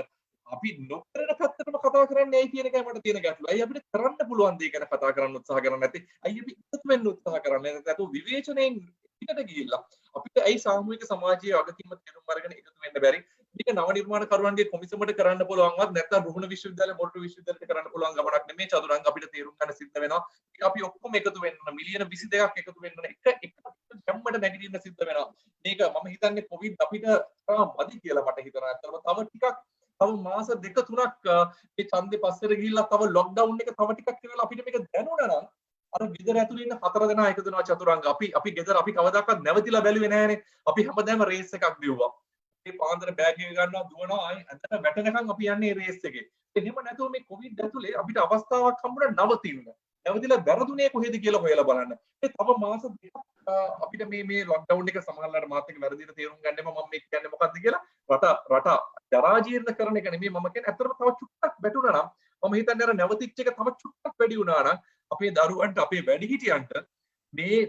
අපි නොකරන පැත්තටම කතා කරන්නේ ඇයි කියන එකයි මට තියෙන ගැටලුව. ඇයි අපිට කරන්න පුළුවන් දේ ගැන කතා කරන්න උත්සාහ කරන්නේ නැති? ඇයි අපි එකතු වෙන්න උත්සාහ කරන්නේ නැත්නම් විවේචනයෙන් පිටට ගිහිල්ලා අපිට ඇයි සාමූහික සමාජයේ වගකීම තේරුම් අරගෙන එකතු වෙන්න බැරි? මේක නව නිර්මාණකරුවන්ගේ කොමිසමකට කරන්න පුළුවන්වත් නැත්නම් රුහුණ විශ්වවිද්‍යාලය මොරටු විශ්වවිද්‍යාලයට කරන්න පුළුවන් ගමනක් නෙමෙයි චතුරංග අපිට තේරුම් ගන්න සිද්ධ වෙනවා. ඒක අපි ඔක්කොම එකතු වෙන්න මිලියන 22ක් එකතු වෙන්න එක ගැම්මට නැගිටින්න සිද්ධ වෙනවා. මේක මම හිතන්නේ කොවිඩ් අපිට මදි කියලා මට හිතෙනවා. අත්‍තරම තව ටිකක් තව මාස දෙක තුනක් මේ ඡන්දේ පස්සට ගිහිල්ලා තව ලොක්ඩවුන් එක තව ටිකක් කියලා අපිට මේක දැනුණා නම් අර ගෙදර ඇතුලේ ඉන්න 4 දෙනා එකතු වෙනවා චතුරංග. අපි ගෙදර අපි කවදාකවත් නැවතිලා බැලුවේ නැහනේ. අපි හැමදාම රේස් එකක් දිව්වා. මේ පාන්දර බෑග් එක ගන්නවා දුවනවා ආයි ඇඳට වැටෙනකන් අපි යන්නේ රේස් එකේ. එහෙම නැතුව මේ කොවිඩ් ඇතුලේ අපිට අවස්ථාවක් හම්බුණා නවතින්න. නැවතිලා වැරදුනේ කොහෙද කියලා හොයලා බලන්න. ඒ තව මාස දෙකක් අපිට මේ ලොක්ඩවුන් එක සමහරවල්ලාට මාත් එක්ක වැරදිට තේරුම් ගන්නෙම මම මේ කියන්නේ මොකද්ද කියලා රට ජරා ජීර්ණ කරන එක නෙමෙයි මම කියන්නේ. ඇත්තටම තව චුට්ටක් වැටුණා නම් මම හිතන්නේ අර නැවතිච්ච එක තව චුට්ටක් වැඩි වුණා නම් අපේ දරුවන්ට අපේ වැඩිහිටියන්ට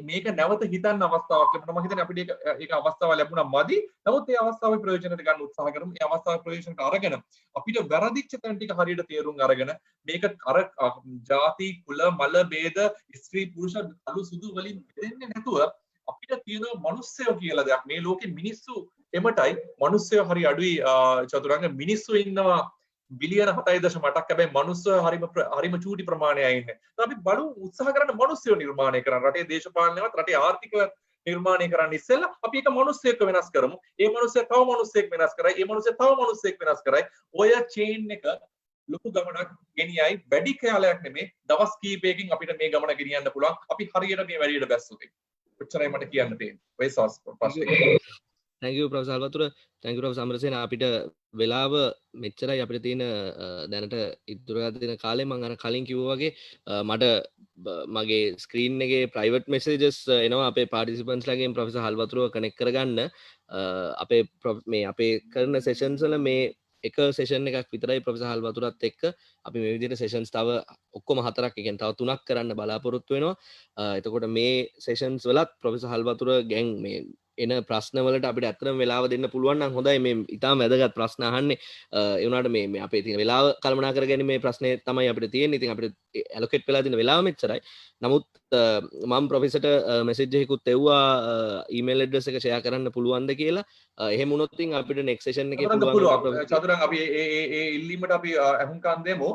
මේක නැවත හිතන්න අවස්ථාවක් ලැබුණා. මම හිතන්නේ අපිට ඒක අවස්ථාවක් ලැබුණා මදි. නමුත් ඒ අවස්ථාවේ ප්‍රයෝජනට ගන්න උත්සාහ කරමු. ඒ අවස්ථාවේ ප්‍රයෝජනට අරගෙන අපිට වැරදිච්ච තැන් ටික හරියට තේරුම් අරගෙන මේක අර ಜಾති කුල මල ભેද ස්ත්‍රී පුරුෂ අලු සුදු වලින් බෙදෙන්නේ නැතුව අපිට තියෙන මිනිස්සයෝ කියලා දෙයක් මේ ලෝකේ මිනිස්සු එමටයි මිනිස්සයෝ හරි අඩුයි චතුරංග මිනිස්සු ඉන්නවා බිලියන 7.8ක් හැබැයි මනුස්සයෝ හරිම චූටි ප්‍රමාණයයි ඉන්නේ. අපි බලමු උත්සාහ කරන මනුස්සයෝ නිර්මාණය කරන්න රටේ දේශපාලනයවත් රටේ ආර්ථික නිර්මාණය කරන්න ඉස්සෙල්ලා අපි එක මනුස්සයෙක් වෙනස් කරමු. ඒ මනුස්සයා තව මනුස්සයෙක් වෙනස් කරයි. ඒ මනුස්සයා තව මනුස්සයෙක් වෙනස් කරයි. ඔය චේන් එක ලොකු ගමනක් ගෙනියයි වැඩි කාලයක් නෙමෙයි දවස් කීපයකින් අපිට මේ ගමන ගෙනියන්න පුළුවන්. අපි හරියට මේ වැඩේට බැස්සොත්. ඔච්චරයි මට කියන්න තියෙන්නේ. ඔය ප්‍රශ්නේ. Thank you Professor Halwathura. Thank you Professor Amarasena. අපිට වෙලාව මෙච්චරයි අපිට තියෙන දැනට ඉතුරුලා තියෙන කාලේ මම අර කලින් කිව්වා වගේ මට මගේ ස්ක්‍රීන් එකේ ප්‍රයිවට් මෙසේජස් එනවා අපේ පාටිසිපන්ට්ස් ලගෙන් ප්‍රොෆෙසර් හල්වතුරුව කනෙක්ට් කරගන්න අපේ කරන සෙෂන්ස් වල මේ එක සෙෂන් එකක් විතරයි ප්‍රොෆෙසර් හල්වතුරත් එක්ක අපි මේ විදිහට සෙෂන්ස් තව ඔක්කොම 4ක් කියන්නේ තව 3ක් කරන්න බලාපොරොත්තු වෙනවා. එතකොට මේ සෙෂන්ස් වලත් ප්‍රොෆෙසර් හල්වතුර ගැන් මේ එන ප්‍රශ්නවලට අපිට ඇත්තටම වෙලාව දෙන්න පුළුවන් නම් හොඳයි. මේ ඉතාම වැදගත් ප්‍රශ්න අහන්නේ. ඒ වුණාට මේ අපේ තියෙන වෙලාව කල්පනා කරගෙන මේ ප්‍රශ්නේ තමයි අපිට තියෙන්නේ. ඉතින් අපිට ඇලොකේට් වෙලා තියෙන වෙලාව මෙච්චරයි. නමුත් මම ප්‍රොෆෙසර්ට මෙසේජ් එකකුත් එව්වා ඊමේල් ඇඩ්‍රස් එක ෂෙයා කරන්න පුළුවන්ද කියලා. එහෙම වුණොත් ඉතින් අපිට නෙක්ස්ට් සෙෂන් එකේ පුළුවන්. චතුරංග අපි ඒ ඉල්ලීමට අපි අහුම්කම් දෙමු.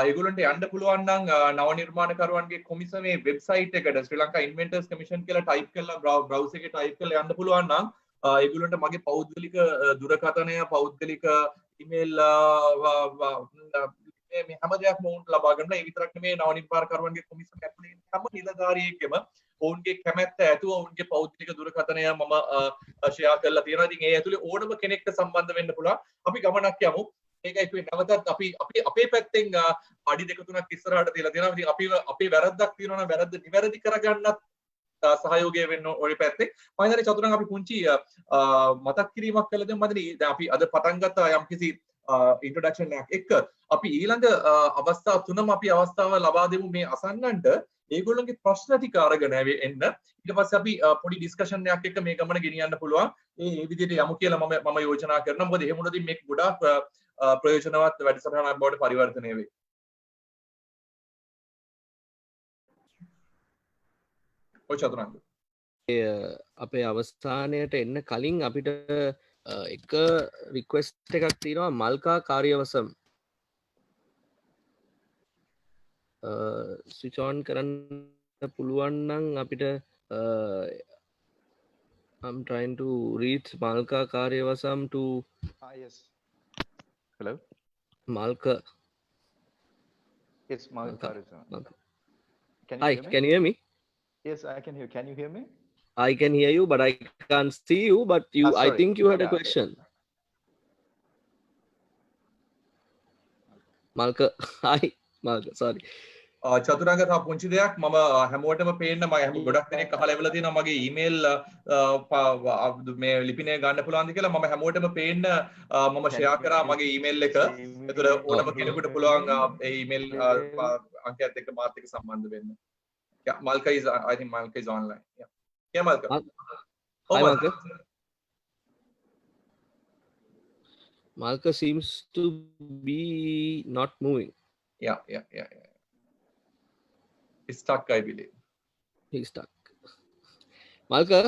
ඒගොල්ලන්ට යන්න පුළුවන් නම් නව නිර්මාණකරුවන්ගේ කොමිසමේ වෙබ්සයිට් එකට ශ්‍රී ලංකා ඉන්වෙන්ටර්ස් කමිෂන් කියලා ටයිප් කරලා බ්‍රවුසර් එකේ ටයිප් කරලා යන්න පුළුවන් නම් ඒගොල්ලන්ට මගේ පෞද්ගලික දුරකථනය පෞද්ගලික ඊමේල් මේ හැම දෙයක්ම උන්ට ලබා ගන්න. ඒ විතරක් නෙමෙයි නව නිර්මාණකරුවන්ගේ කොමිසම ඇතුලේ ඉන්න හැම නිලධාරියෙක්ගේම ඔවුන්ගේ කැමැත්ත ඇතුව ඔවුන්ගේ පෞද්ගලික දුරකථනය මම ෂෙයා කරලා තියෙනවා. ඉතින් ඒ ඇතුලේ ඕනම කෙනෙක්ට සම්බන්ධ වෙන්න පුළුවන්. අපි ගමනක් යමු. ඒකයි නැවතත් අපි අපේ පැත්තෙන් අඩි දෙක තුනක් ඉස්සරහට තියලා තියෙනවා. ඉතින් අපේ වැරද්දක් තියෙනවා නම් වැරද්ද නිවැරදි කරගන්නත් සහයෝගය වෙන්න ඔය පැත්තේ. මම හිතන්නේ චතුරංග අපි පුංචි මතක් කිරීමක් කළද මම හිතන්නේ දැන් අපි අද පටන් ගත්ත යම්කිසි ඉන්ට්‍රොඩක්ෂන් එකක් එක්ක අපි ඊළඟ අවස්ථා තුනම අපි අවස්ථාව ලබා දෙමු මේ අසන්නන්ට ඒගොල්ලන්ගේ ප්‍රශ්න ටික අරගෙන එන්න. ඊට පස්සේ අපි පොඩි ඩිස්කෂන් එකක් එක්ක මේ ගමන ගෙනියන්න පුළුවන්. මේ විදිහට යමු කියලා මම යෝජනා කරනවා. මොකද එහෙම වුණොත් මේක ගොඩාක් ප්‍රයෝජනවත් වැඩසටහනක් බවට පරිවර්තනය වෙයි. ඔය චතුරංග අපේ අවස්ථානයට එන්න කලින් අපිට එක රික්වෙස්ට් එකක් තියෙනවා මල්කා කාර්යවසම් ස්විච් ඔන් කරන්න පුළුවන් නම් අපිට I'm trying to reach Malka Karyavasam to yes. Hello. Malka. It's Malka Karyavasam. Hi, can you hear me? Yes, I can hear. Can you hear me? I can hear you, but I can't see you. But you, I think you had a question. Malka, hi, Malka. Sorry. චතුරංග තව පුංචි දෙයක් මම හැමෝටම පේන්න මම හැම ගොඩක් දෙනෙක් අහලා ඉවලා තියෙනවා මගේ ඊමේල් මේ ලිපිනය ගන්න පුළුවන්ද කියලා මම හැමෝටම පේන්න මම ෂෙයා කරා මගේ ඊමේල් එක. ඒතර ඕනම කෙනෙකුට පුළුවන් ඒ ඊමේල් අංකයත් එක්ක මාත් එක්ක සම්බන්ධ වෙන්න. Yeah, Malka is I think Malka is online. Yeah. Yeah, Malka. Hi, Malka. Malka seems to be not moving. Yeah. It's stuck, I believe. He's stuck. Malka?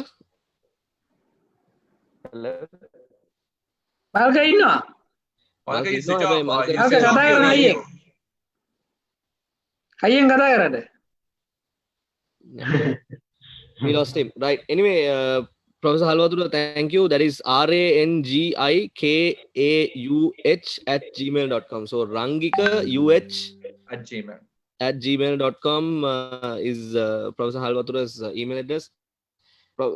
Hello. Malka ඉන්නවා. Malka is is not switch off. away, Malka is Malka කතා කරන අයියෙන්. අයියෙන් කතා කරද? We lost him. Right. Anyway, Professor Halwatura, thank you. That is rangikauh@gmail.com. So rangikauh at Gmail. @gmail.com is Professor Halwatura's email address.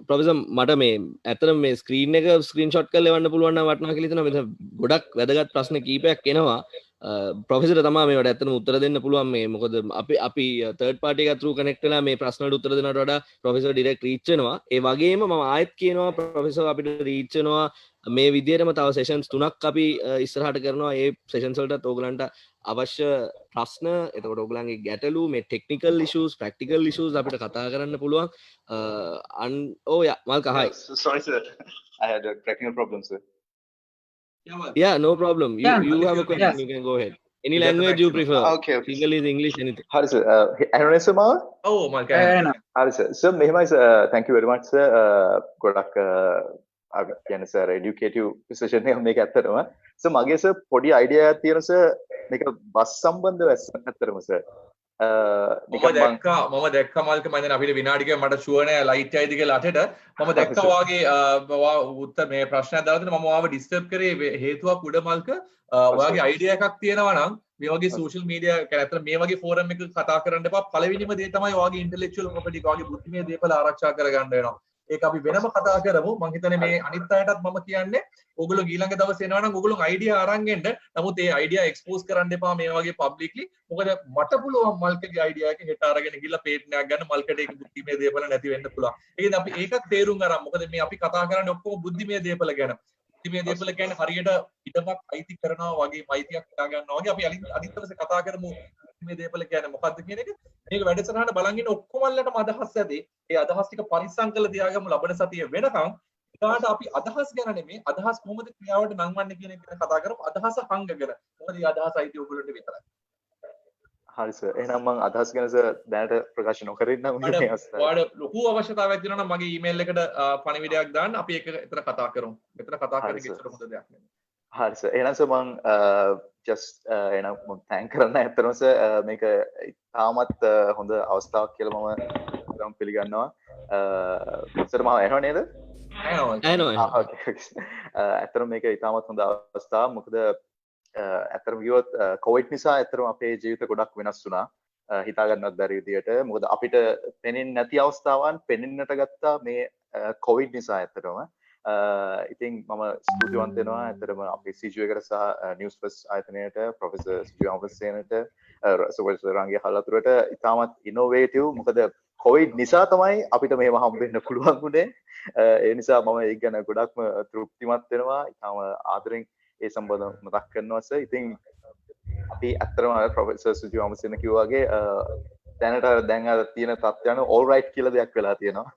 Professor මට මේ ඇත්තටම මේ ස්ක්‍රීන් එක ස්ක්‍රීන්ෂොට් කරලා එවන්න පුළුවන් නම් වටනවා කියලා හිතනවා. මෙතන ගොඩක් වැදගත් ප්‍රශ්න කීපයක් එනවා. ප්‍රොෆෙසර් තමයි මේවට ඇත්තටම උත්තර දෙන්න පුළුවන් මේ මොකද අපි third party එක through connect වෙලා මේ ප්‍රශ්න වලට උත්තර දෙනවට වඩා ප්‍රොෆෙසර් direct reach වෙනවා. ඒ වගේම මම ආයෙත් කියනවා ප්‍රොෆෙසර් අපිට reach වෙනවා මේ විදිහටම තව sessions 3ක් අපි ඉස්සරහට කරනවා. ඒ sessions වලටත් ඕගලන්ට අවශ්‍ය ප්‍රශ්න එතකොට ඔයගලන්ගේ ගැටලු මේ technical issues practical issues අපිට කතා කරන්න පුළුවන්. Malka, hi. Yes, sorry, sir. I had a technical problem, sir. Yeah, no problem. You have a question, Yes. you can go ahead. Any You get the language you maximum. prefer. Okay. Sinhalese, English, anything. Hi, sir. Aaron sir, මාව? Oh, Malka. Hi, sir. Sir, මෙහෙමයි sir. Thank you very much, sir. ගොඩක් කියන්නේ sir educative session එකක් මේක ඇත්තටම. sir මගේ sir පොඩි idea එකක් තියෙනවා sir මේක බස් සම්බන්ධව ඇත්තටම sir. මම දැක්කා මල්ක මම දැන් අපිට විනාඩියක මට ෂුවර් නෑ ලයිට් එකයිද කියලා අතට මම දැක්කා වාගේ උත්තර මේ ප්‍රශ්නයක් දාලා දෙන්න මම ඔයාව ඩිස්ටර්බ් කරේ හේතුවක් උඩ මල්ක ඔයාගේ අයිඩියා එකක් තියෙනවා නම් මේ වගේ සෝෂල් මීඩියා කැරක්ටර් මේ වගේ ෆෝරම් එකක කතා කරන්න එපා පළවෙනිම දේ තමයි ඔයාගේ ඉන්ටෙලෙක්චුවල් ප්‍රොපර්ටි ඔයාගේ බුද්ධිමය දේපල ආරක්ෂා කරගන්න වෙනවා ඒක අපි වෙනම කතා කරමු මම හිතන්නේ මේ අනිත් අයටත් මම කියන්නේ ඔයගොල්ලෝ ඊළඟ දවසේ එනවා නම් ඔයගොල්ලෝ අයිඩියා අරන් එන්න නමුත් ඒ අයිඩියා එක්ස්පෝස් කරන්න එපා මේ වගේ පබ්ලික්ලි මොකද මට පුළුවන් මල්කගේ අයිඩියා එක හෙට අරගෙන ගිහලා පේට් එකක් ගන්න මල්කට ඒක බුද්ධිමය දේපල නැති වෙන්න පුළුවන් ඒකද අපි ඒකත් තේරුම් ගන්න මොකද මේ අපි කතා කරන්නේ ඔක්කොම බුද්ධිමය දේපල ගැන බුද්ධිමය දේපල කියන්නේ හරියට ඉඩමක් අයිති කරනවා වගේ මයිතියක් හදා ගන්නවා වගේ අපි අනිත් දවසේ කතා කරමු බුද්ධිමය දේපල කියන්නේ මොකක්ද කියන එක මේක වැඩසටහන බලන් ඉන්න ඔක්කොමල්ලටම අදහස් ඇති ඒ අදහස් ටික පරිස්සම් කරලා තියාගමු ලබන සතිය වෙනකන් ඊට අපි අදහස් ගැන නෙමෙයි අදහස් කොහොමද ක්‍රියාවට නංවන්නේ කියන එක ගැන කතා කරමු අදහස හංගගෙන මොකද මේ අදහස අයිති ඔයගොල්ලන්ට විතරයි හරි සර් එහෙනම් මම අදහස් ගැන සර් දැනට ප්‍රකාශ නොකරින්නම් මේ අවස්ථාවේ ඔයාලට ලොකු අවශ්‍යතාවයක් තියෙනවා නම් මගේ ඊමේල් එකට පණිවිඩයක් දාන්න අපි ඒක එතන කතා කරමු මෙතන කතා කරන්නේ කිසිම හොඳ දෙයක් නෙමෙයි හරි සර් එහෙනම් සර් මම just එහෙනම් මම thank කරන්න ඇත්තටම සර් මේක තාමත් හොඳ අවස්ථාවක් කියලා මම පිළිගන්නවා සර් මම එනවා නේද ඇත්තටම මේක ඉතාමත් හොඳ අවස්ථාවක් මොකද ඇත්තටම කිව්වොත් කොවිඩ් නිසා ඇත්තටම අපේ ජීවිත ගොඩක් වෙනස් වුණා හිතා ගන්නවත් බැරි විදියට මොකද අපිට පෙනෙන්නේ නැති අවස්ථාවන් පෙනෙන්නට ගත්තා මේ කොවිඩ් නිසා ඇත්තටම ඉතින් මම ස්තුතිවන්ත වෙනවා ඇත්තටම අපේ CGU එකට සහ නිවුස් ෆස්ට් ආයතනයට ප්‍රොෆෙසර් CGU අමරසේනට සුපර්සර් රංගිය හලතුරට ඉතාමත් ඉනෝවේටිව් මොකද කොවිඩ් නිසා තමයි අපිට මේව හම්බෙන්න පුළුවන් වුණේ ඒ නිසා මම ඒක ගැන ගොඩක්ම තෘප්තිමත් වෙනවා ඉතාම ආදරෙන් ඒ සම්බන්ධව මතක් කරනවා සර් ඉතින් අපි ඇත්තටම ප්‍රොෆෙසර් සුජි අමරසේන කිව්වා වගේ දැනට දැන් අර තියෙන තත්ත්වයන් all right කියලා දෙයක් වෙලා තියෙනවා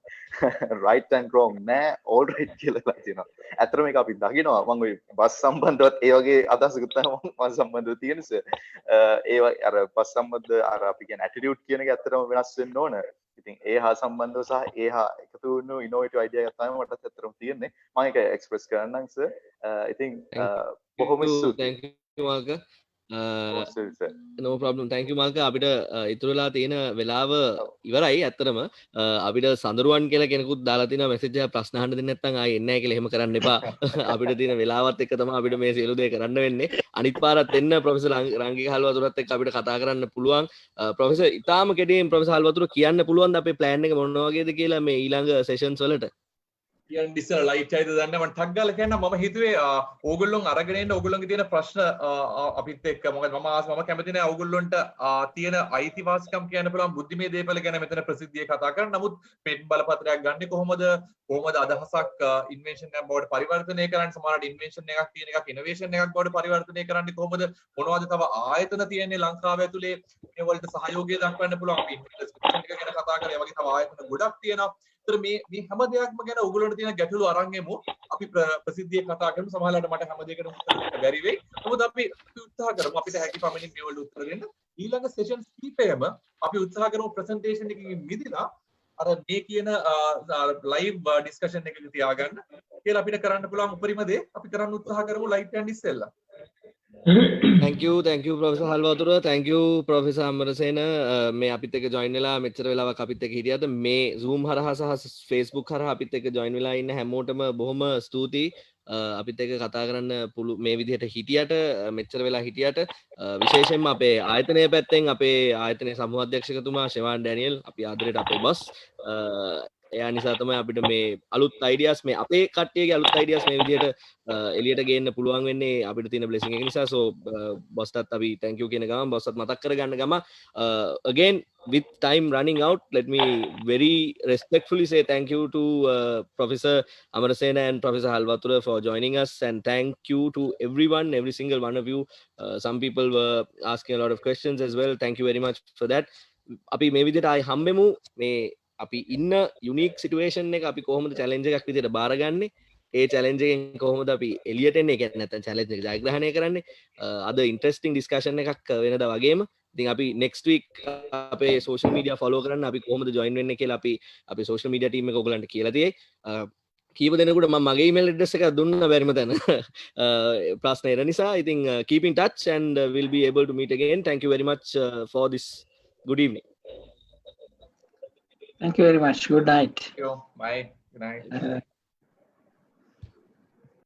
right and wrong නෑ all right කියලා තියෙනවා ඇත්තටම මේක අපි දකිනවා මම ওই බස් සම්බන්ධවත් ඒ වගේ අදහසකුත් තමයි මම සම්බන්ධව තියෙන සර් ඒ අර බස් සම්බන්ධ අර අපි කියන attitude කියන එක ඇත්තටම වෙනස් වෙන්න ඕන ඉතින් ඒ හා සම්බන්ධව සහ ඒ හා එකතු වුණු ඉනෝවේටිව් අයිඩියා එකක් තමයි මටත් ඇත්තටම තියෙන්නේ මම ඒක එක්ස්ප්‍රෙස් කරන්නම් සර් ඉතින් බොහොම ස්තුතියි thank you Malka no problem thank you Malka අපිට ඉතුරු වෙලා තියෙන වෙලාව ඉවරයි ඇත්තටම අපිට සඳරුවන් කියලා කෙනෙකුත් දාලා තිනවා මැසේජ් එක ප්‍රශ්න අහන්න දෙන්නේ නැත්නම් ආයේ එන්නේ නැහැ කියලා එහෙම කරන්න එපා අපිට තියෙන වෙලාවත් එක්ක තමයි අපිට මේ සියලු දේ කරන්න වෙන්නේ අනිත් පාරත් එන්න ප්‍රොෆෙසර් රංගික හල්වතුරත් එක්ක අපිට කතා කරන්න පුළුවන් ප්‍රොෆෙසර් ඊටාම කෙටියෙන් ප්‍රොෆෙසර් හල්වතුර කියන්න පුළුවන්ද අපේ plan එක මොන වගේද කියලා මේ ඊළඟ sessions වලට කියන්න ඉස්සර ලයිට් එකයිද දන්නේ මම ටක් ගාලා කියන්න මම හිතුවේ ඕගොල්ලොන් අරගෙන එන්න ඕගොල්ලොන්ගේ තියෙන ප්‍රශ්න අපිත් එක්ක මොකද මම කැමති නැහැ ඕගොල්ලොන්ට තියෙන අයිතිවාසිකම් කියන්න පුළුවන් බුද්ධිමය දේපල ගැන මෙතන ප්‍රසිද්ධියේ කතා කරන්න. නමුත් පෙන් බලපත්‍රයක් ගන්න කොහොමද අදහසක් ඉන්වෙන්ෂන් එකක් බවට පරිවර්තනය කරන්න සමහරවිට ඉන්වෙන්ෂන් එකක් තියෙන එකක් ඉනෝවේෂන් එකක් බවට පරිවර්තනය කරන්නේ කොහොමද මොනවද තව ආයතන තියෙන්නේ ලංකාව ඇතුලේ මේ වලට සහයෝගය දක්වන්න පුළුවන් අපි ඉන්වෙස්ටිගේෂන් එක ගැන කතා කරේ වගේ තව ආයතන ගොඩක් තියෙනවා. මේ හැම දෙයක්ම ගැන ඔයගොල්ලන්ට තියෙන ගැටලු අරන් එමු. අපි ප්‍රසිද්ධියේ කතා කරමු. සමහරවිට මට හැම දෙයකටම උත්තර දෙන්න බැරි වෙයි. නමුත් අපි උත්සාහ කරමු අපිට හැකි පමණින් මේ වලට උත්තර දෙන්න. ඊළඟ සෙෂන්ස් කීපෙම අපි උත්සාහ කරමු ප්‍රසන්ටේෂන් එකකින් මිදලා අර මේ කියන ලයිව් ඩිස්කෂන් එකක තියාගන්න කියලා අපිට කරන්න පුළුවන් උපරිම දේ අපි කරන්න උත්සාහ කරමු ලයිට් යන්න ඉස්සෙල්ලා. thank you professor halwatura thank you professor amarasena මේ අපිත් එක්ක join වෙලා මෙච්චර වෙලාවක් අපිත් එක්ක හිටියද මේ zoom හරහා සහ facebook හරහා අපිත් එක්ක join වෙලා ඉන්න හැමෝටම බොහොම ස්තුතියි අපිත් එක්ක කතා කරන්න මේ විදිහට හිටියට මෙච්චර වෙලා හිටියට විශේෂයෙන්ම අපේ ආයතනයේ පැත්තෙන් අපේ ආයතනයේ සමූහ අධ්‍යක්ෂකතුමා ෂෙවාන් ඩැනියල් අපි ආදරයට අපේ බොස් එයා නිසා තමයි අපිට මේ අලුත් අයිඩියාස් මේ අපේ කට්ටියගේ අලුත් අයිඩියාස් මේ විදිහට එළියට ගේන්න පුළුවන් වෙන්නේ අපිට තියෙන බ්ලෙසිං එක නිසා. so බොස්ටත් අපි thank you කියන ගමන් බොස්ටත් මතක් කරගන්න ගම again with time running out let me very respectfully say thank you to Professor Amarasena and Professor Halwatura for joining us, and thank you to every single one of you. Some people were asking a lot of questions as well. Thank you very much for that. අපි මේ විදිහට ආයි හම්බෙමු. මේ අපි ඉන්න යුනික් සිටුේෂන් එක අපි කොහොමද චැලෙන්ජ් එකක් විදිහට බාරගන්නේ, ඒ චැලෙන්ජ් එකෙන් කොහොමද අපි එළියට එන්නේ, කියන්නේ නැත්නම් චැලෙන්ජ් එක ජයග්‍රහණය කරන්නේ. අද ඉන්ටරෙස්ටිං ඩිස්කෂන් එකක් වෙනදා වගේම ඉතින් අපි next week අපේ social media follow කරන්න අපි කොහොමද join වෙන්නේ කියලා අපි අපේ social media team එක ඔයගලන්ට කියලා තියෙයි. කීප දෙනෙකුට මම මගේ email address එක දුන්න බැරිම තැන ප්‍රශ්න එන නිසා. ඉතින් keep in touch and we'll be able to meet again. Thank you very much for this. Good evening. Thank you very much. Good night. Bye. Good night.